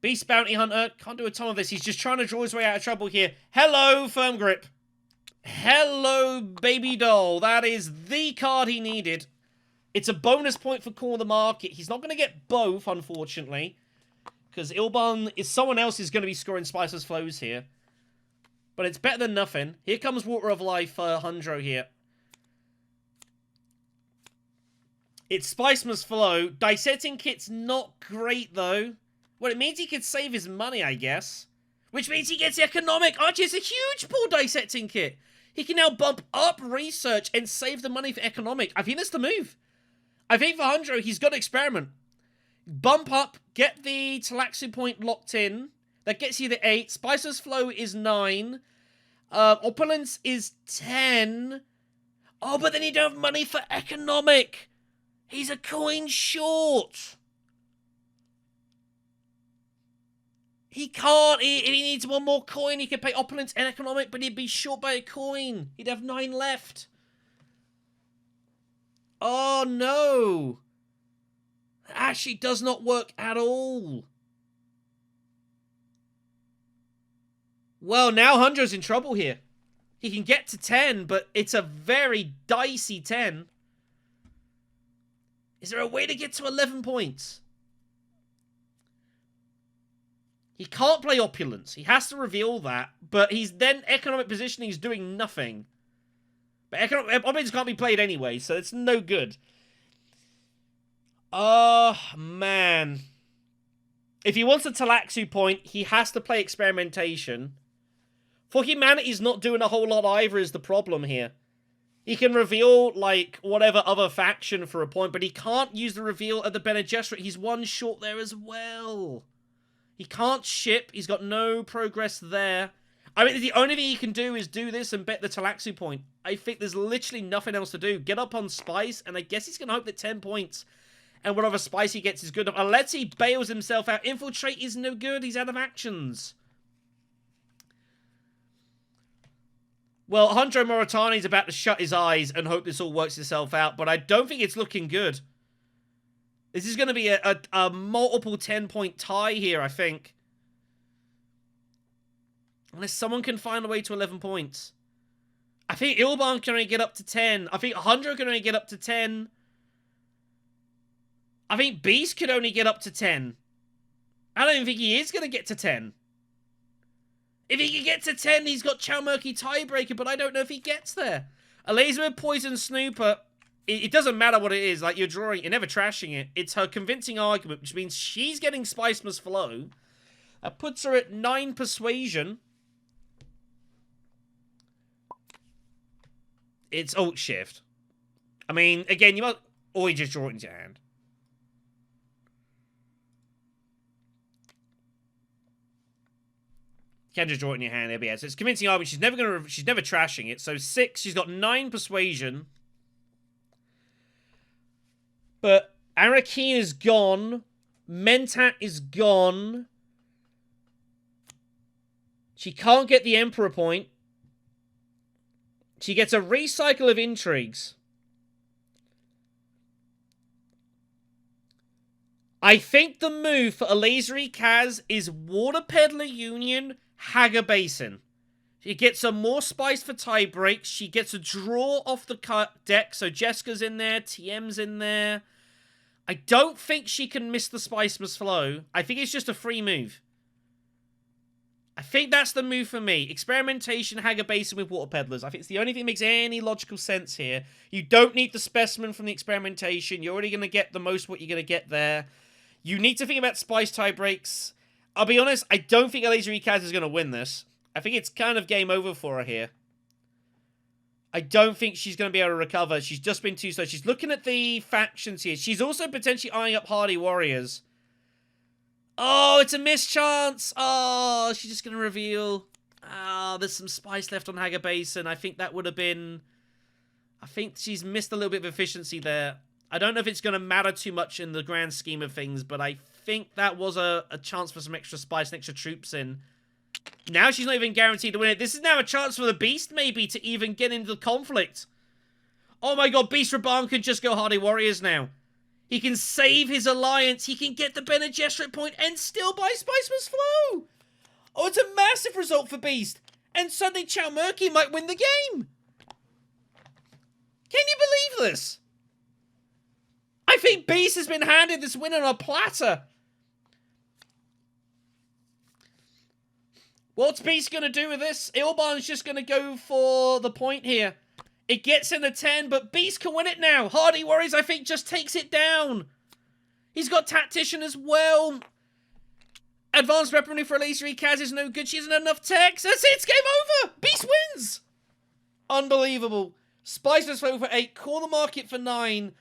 Beast Bounty Hunter, can't do a ton of this. He's just trying to draw his way out of trouble here. Hello, Firm Grip. Hello, Baby Doll. That is the card he needed. It's a bonus point for Core of the Market. He's not going to get both, unfortunately. Because Ilban is someone else who's going to be scoring Spicer's Flows here. But it's better than nothing. Here comes Water of Life for Hundro here. It's Spiceman's Flow. Dissecting Kit's not great, though. Well, it means he could save his money, I guess. Which means he gets economic. Archie has a huge pool Dissecting Kit. He can now bump up research and save the money for economic. I think that's the move. I think for Hundro, he's got to experiment. Bump up, get the Talaxu point locked in. That gets you the 8. Spicer's Flow is 9. Opulence is 10. Oh, but then you don't have money for economic. He's a coin short. He can't. If he needs one more coin, he could pay Opulence and economic, but he'd be short by a coin. He'd have 9 left. Oh, no. That actually does not work at all. Well, now Hundro's in trouble here. He can get to 10, but it's a very dicey 10. Is there a way to get to 11 points? He can't play Opulence. He has to reveal that. But he's then economic positioning is doing nothing. But Opulence can't be played anyway, so it's no good. Oh, man. If he wants a Talaxu point, he has to play Experimentation. For Humanity's not doing a whole lot either is the problem here. He can reveal, like, whatever other faction for a point, but he can't use the reveal at the Bene Gesserit. He's 1 short there as well. He can't ship. He's got no progress there. I mean, the only thing he can do is do this and bet the Talaxu point. I think there's literally nothing else to do. Get up on Spice, and I guess he's going to hope that 10 points and whatever Spice he gets is good enough. Unless he bails himself out. Infiltrate is no good. He's out of actions. Well, Hundro Moritani's about to shut his eyes and hope this all works itself out, but I don't think it's looking good. This is going to be a multiple 10-point tie here, I think. Unless someone can find a way to 11 points. I think Ilban can only get up to 10. I think Hundro can only get up to 10. I think Beast could only get up to 10. I don't even think he is going to get to 10. If he can get to 10, he's got Chow Murky Tiebreaker, but I don't know if he gets there. A laser with Poison Snooper... It doesn't matter what it is, like, you're drawing, you're never trashing it. It's her convincing argument, which means she's getting Spiceman's Flow. That puts her at 9 persuasion. It's Alt-Shift. I mean, again, you might... Or you just draw it into your hand. You can just draw it in your hand. There, yeah. So it's convincing argument. She's never trashing it. So 6. She's got 9 persuasion. But Arrakis is gone. Mentat is gone. She can't get the Emperor point. She gets a recycle of intrigues. I think the move for Elazery Kaz is Water Peddler Union, Haga Basin. She gets some more spice for tie breaks. She gets a draw off the deck, so Jessica's in there, TM's in there. I don't think she can miss the Spice Must Flow. I think it's just a free move. I think that's the move for me. Experimentation, Haga Basin with Water Peddlers. I think it's the only thing that makes any logical sense here. You don't need the specimen from the experimentation. You're already going to get the most what you're going to get there. You need to think about Spice tie breaks. I'll be honest, I don't think Elazery Kaz is going to win this. I think it's kind of game over for her here. I don't think she's going to be able to recover. She's just been too slow. She's looking at the factions here. She's also potentially eyeing up Hardy Warriors. Oh, it's a mischance. Oh, she's just going to reveal. Oh, there's some spice left on Haga Basin. I think that would have been... I think she's missed a little bit of efficiency there. I don't know if it's going to matter too much in the grand scheme of things, but I think that was a chance for some extra spice and extra troops in. Now she's not even guaranteed to win it. This is now a chance for the Beast, maybe, to even get into the conflict. Oh my god, Beast Raban can just go Hardy Warriors now. He can save his alliance. He can get the Bene Gesserit point and still buy Spice Must Flow. Oh, it's a massive result for Beast. And suddenly Chow Murky might win the game. Can you believe this? I think Beast has been handed this win on a platter. What's Beast going to do with this? Ilban's just going to go for the point here. It gets in a 10, but Beast can win it now. Hardy Warriors, I think, just takes it down. He's got Tactician as well. Advanced weaponry for Elazery Kaz is no good. She hasn't enough techs. That's it. It's game over. Beast wins. Unbelievable. Spice Must Flow for 8. Corner Market for 9.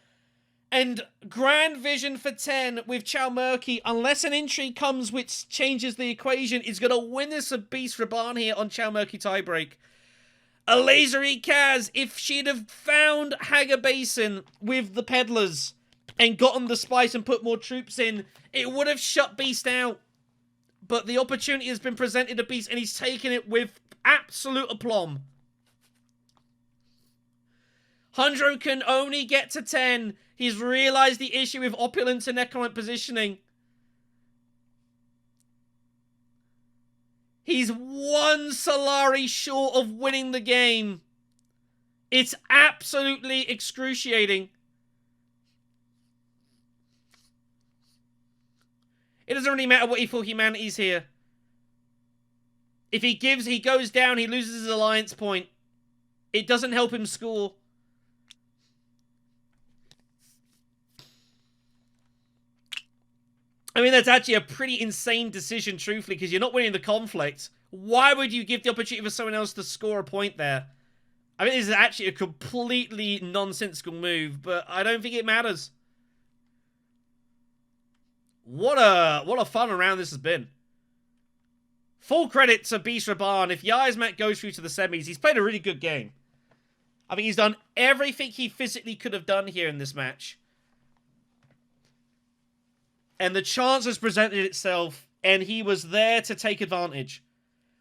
And Grand Vision for 10 with Chow Murky, unless an intrigue comes which changes the equation, is going to win this of Beast Raban here on Chow Murky tiebreak. Elazery Kaz, if she'd have found Haga Basin with the Peddlers and gotten the spice and put more troops in, it would have shut Beast out. But the opportunity has been presented to Beast and he's taken it with absolute aplomb. Hundro can only get to 10. He's realized the issue with opulence and economic positioning. He's one Solari short of winning the game. It's absolutely excruciating. It doesn't really matter what he thought humanity's here. If he goes down, he loses his alliance point. It doesn't help him score. I mean, that's actually a pretty insane decision, truthfully, because you're not winning the conflict. Why would you give the opportunity for someone else to score a point there? I mean, this is actually a completely nonsensical move, but I don't think it matters. What a fun round this has been. Full credit to Beast Raban. If Yiazmat goes through to the semis, he's played a really good game. I think he's done everything he physically could have done here in this match. And the chance has presented itself, and he was there to take advantage.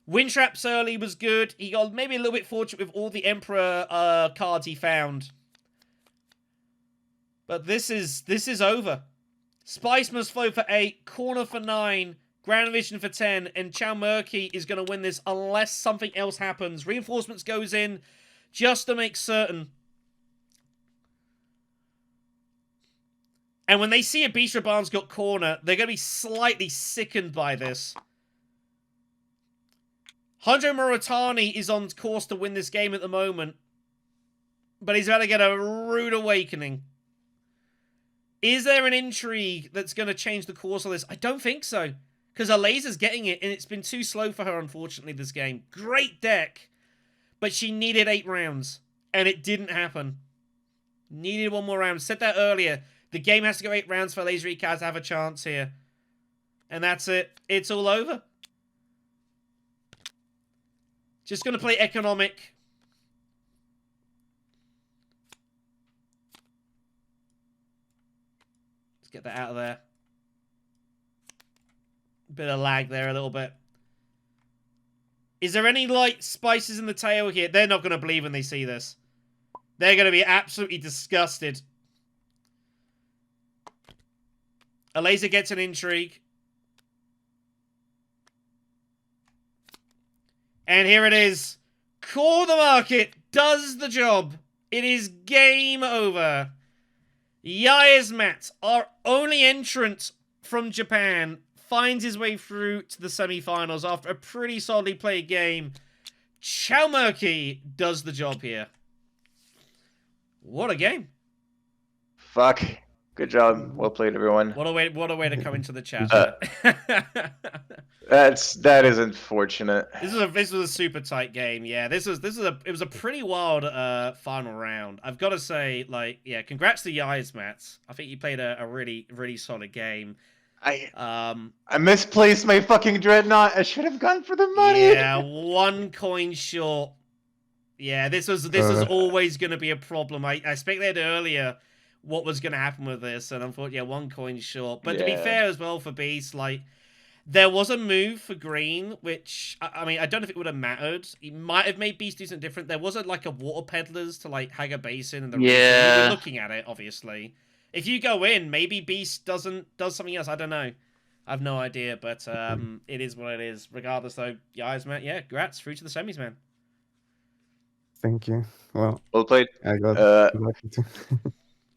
Wind Traps early was good. He got maybe a little bit fortunate with all the Emperor cards he found. But this is over. Spice Must Flow for 8, Corner for 9, Grand Vision for 10, and Chow Murky is going to win this unless something else happens. Reinforcements goes in just to make certain. And when they see a Beast Raban's got corner, they're going to be slightly sickened by this. Hundro Moritani is on course to win this game at the moment. But he's about to get a rude awakening. Is there an intrigue that's going to change the course of this? I don't think so. because her laser's getting it, and it's been too slow for her, unfortunately, this game. Great deck, but she needed 8 rounds, and it didn't happen. Needed 1 more round. Said that earlier. The game has to go 8 rounds for Laser Ecaz to have a chance here. And that's it. It's all over. Just going to play economic. Let's get that out of there. Bit of lag there a little bit. Is there any, like, spices in the tail here? They're not going to believe when they see this. They're going to be absolutely disgusted. A laser gets an intrigue. And here it is. Call the market. Does the job. It is game over. Yiazmat, our only entrant from Japan, finds his way through to the semi-finals after a pretty solidly played game. Chalmurky does the job here. What a game. Fuck. Good job. Well played, everyone. What a way to come into the chat. That is unfortunate. This was a super tight game. Yeah, it was a pretty wild final round. I've got to say, like, yeah, congrats to Yiazmat. I think you played a really solid game. I misplaced my fucking dreadnought. I should have gone for the money. Yeah, 1 coin short. Yeah, this was always going to be a problem. I speculated earlier what was going to happen with this, and unfortunately, yeah, 1 coin short. But to be fair as well for Beast, like, there was a move for green, which, I mean, I don't know if it would have mattered. It might have made Beast do something different. There was like a water peddlers to, like, Haga Basin and the region. We were looking at it, obviously. If you go in, maybe Beast does something else. I don't know. I have no idea, but it is what it is. Regardless, though, Yiazmat, yeah, congrats, through to the semis, man. Thank you. Well played. I got lucky too.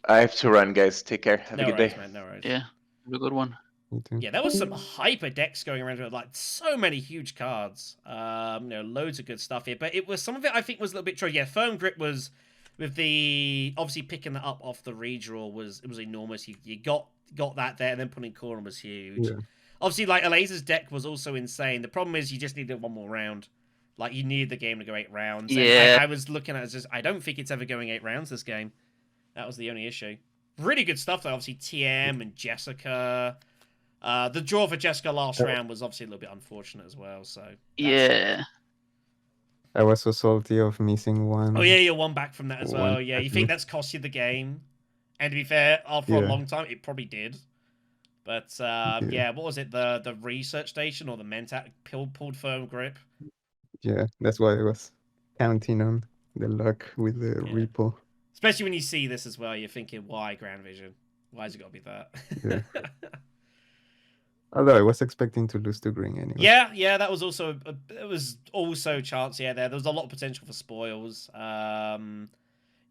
I have to run, guys. Take care. Have a good day. Man, no worries. Yeah, have a good one. Yeah, there was some hyper decks going around with, like, so many huge cards. Loads of good stuff here. But it was, some of it I think was a little bit true. Yeah, Firm Grip was, with the, obviously picking that up off the redraw was enormous. You got that there, and then putting Corum was huge. Yeah. Obviously, like, Alaza's deck was also insane. The problem is you just needed 1 more round. Like, you needed the game to go 8 rounds. Yeah. I was looking at it as I don't think it's ever going 8 rounds, this game. That was the only issue. Really good stuff, though. Obviously, TM and Jessica. The draw for Jessica last round was obviously a little bit unfortunate as well. So Yeah. I was so salty of missing 1. Oh yeah, you're 1 back from that as well. Yeah, you think that's cost you the game? And to be fair, after a long time, it probably did. But yeah, what was it? The research station or the Mentat pulled Firm Grip? Yeah, that's why I was counting on the luck with the repo. Especially when you see this as well, you're thinking, why Grand Vision? Why has it got to be that? Yeah. Although I was expecting to lose to green anyway. Yeah, that was also chance. Yeah, there was a lot of potential for spoils. Yeah,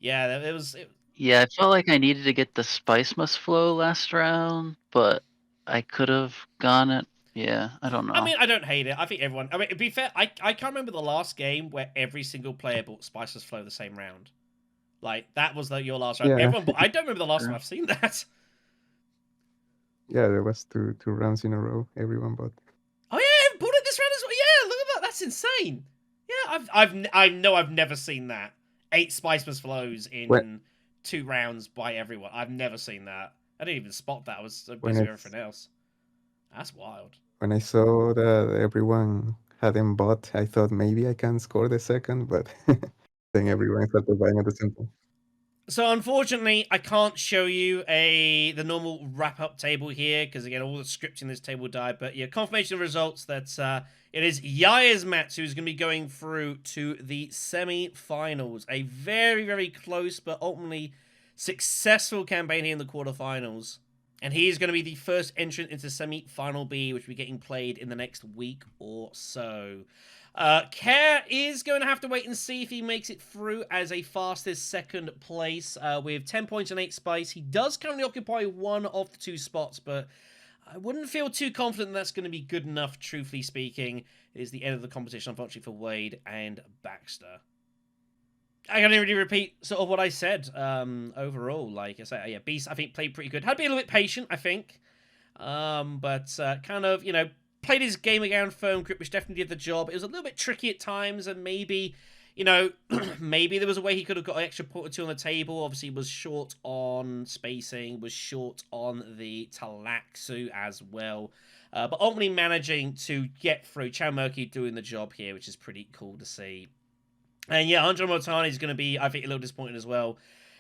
it was. Yeah, I felt like I needed to get the Spice Must Flow last round, but I could have gone it. Yeah, I don't know. I mean, I don't hate it. I think everyone. I mean, to be fair, I can't remember the last game where every single player bought Spice Must Flow the same round. Like, that was your last round. Yeah. Everyone. I don't remember the last time I've seen that. Yeah, there was two rounds in a row. Everyone bought. Oh yeah, bought it this round as well. Yeah, look at that. That's insane. Yeah, I know I've never seen that. 8 Spice Must Flows in 2 rounds by everyone. I've never seen that. I didn't even spot that. I was so busy with everything else. That's wild. When I saw that everyone hadn't bought, I thought maybe I can score the second, but then everyone started buying at the same time. So unfortunately, I can't show you the normal wrap-up table here, because again, all the scripts in this table died. But yeah, confirmation of results that it is Yiazmat who's going to be going through to the semi-finals. A very, very close but ultimately successful campaign here in the quarterfinals. And he is going to be the first entrant into semi-final B, which will be getting played in the next week or so. Care is going to have to wait and see if he makes it through as a fastest second place with 10 points and 8 spice. He does currently occupy 1 of the 2 spots, but I wouldn't feel too confident that's going to be good enough, truthfully speaking. It is the end of the competition, unfortunately, for Wlade and BlackShadow. I can really repeat sort of what I said overall. Like I say, yeah, Beast, I think, played pretty good. Had to be a little bit patient, I think. But kind of, played his game around firm grip, which definitely did the job. It was a little bit tricky at times, and maybe, you know, maybe there was a way he could have got an extra point or two on the table. Obviously, was short on spacing, was short on the Talaxu as well. But ultimately managing to get through. Chow Murky doing the job here, which is pretty cool to see. And yeah, Andre Motani is going to be, I think, a little disappointed as well.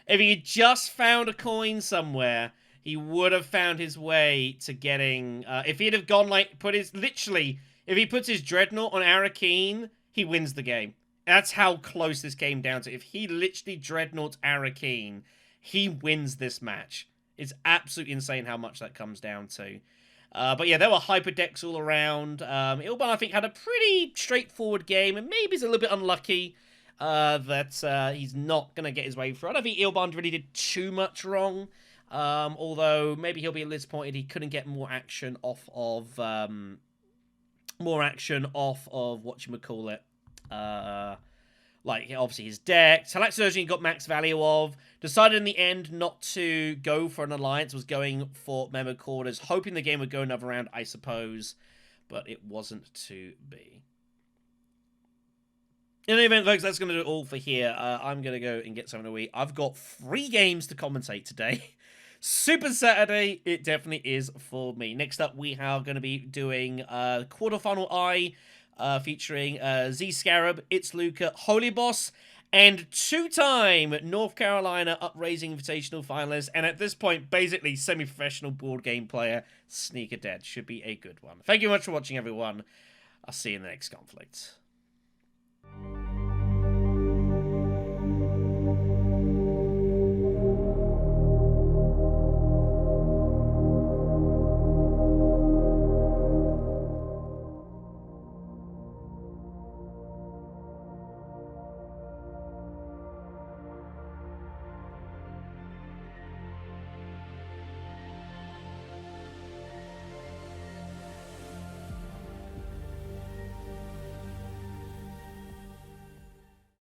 If he had just found a coin somewhere, he would have found his way to getting... if he'd have gone, like, literally, if he puts his Dreadnought on Arrakeen, he wins the game. That's how close this came down to. If he literally Dreadnoughts Arrakeen, he wins this match. It's absolutely insane how much that comes down to. But yeah, there were hyperdecks all around. Ilban, I think, had a pretty straightforward game, and maybe he's a little bit unlucky that he's not going to get his way through. I don't think Ilban really did too much wrong. Although maybe he'll be a little disappointed he couldn't get more action off of whatchamacallit. Like, obviously his deck. Talaxurgian got max value of. Decided in the end not to go for an alliance. Was going for Memo Quarters. Hoping the game would go another round, I suppose. But it wasn't to be. In any event, folks, that's going to do it all for here. I'm going to go and get something to eat. I've got 3 games to commentate today. Super Saturday, it definitely is for me. Next up, we are going to be doing Quarterfinal I, featuring Z Scarab, It's Luca, Holy Boss, and 2-time North Carolina Upraising Invitational finalist, and at this point, basically semi-professional board game player, Sneaker Dead. Should be a good one. Thank you very much for watching, everyone. I'll see you in the next conflict.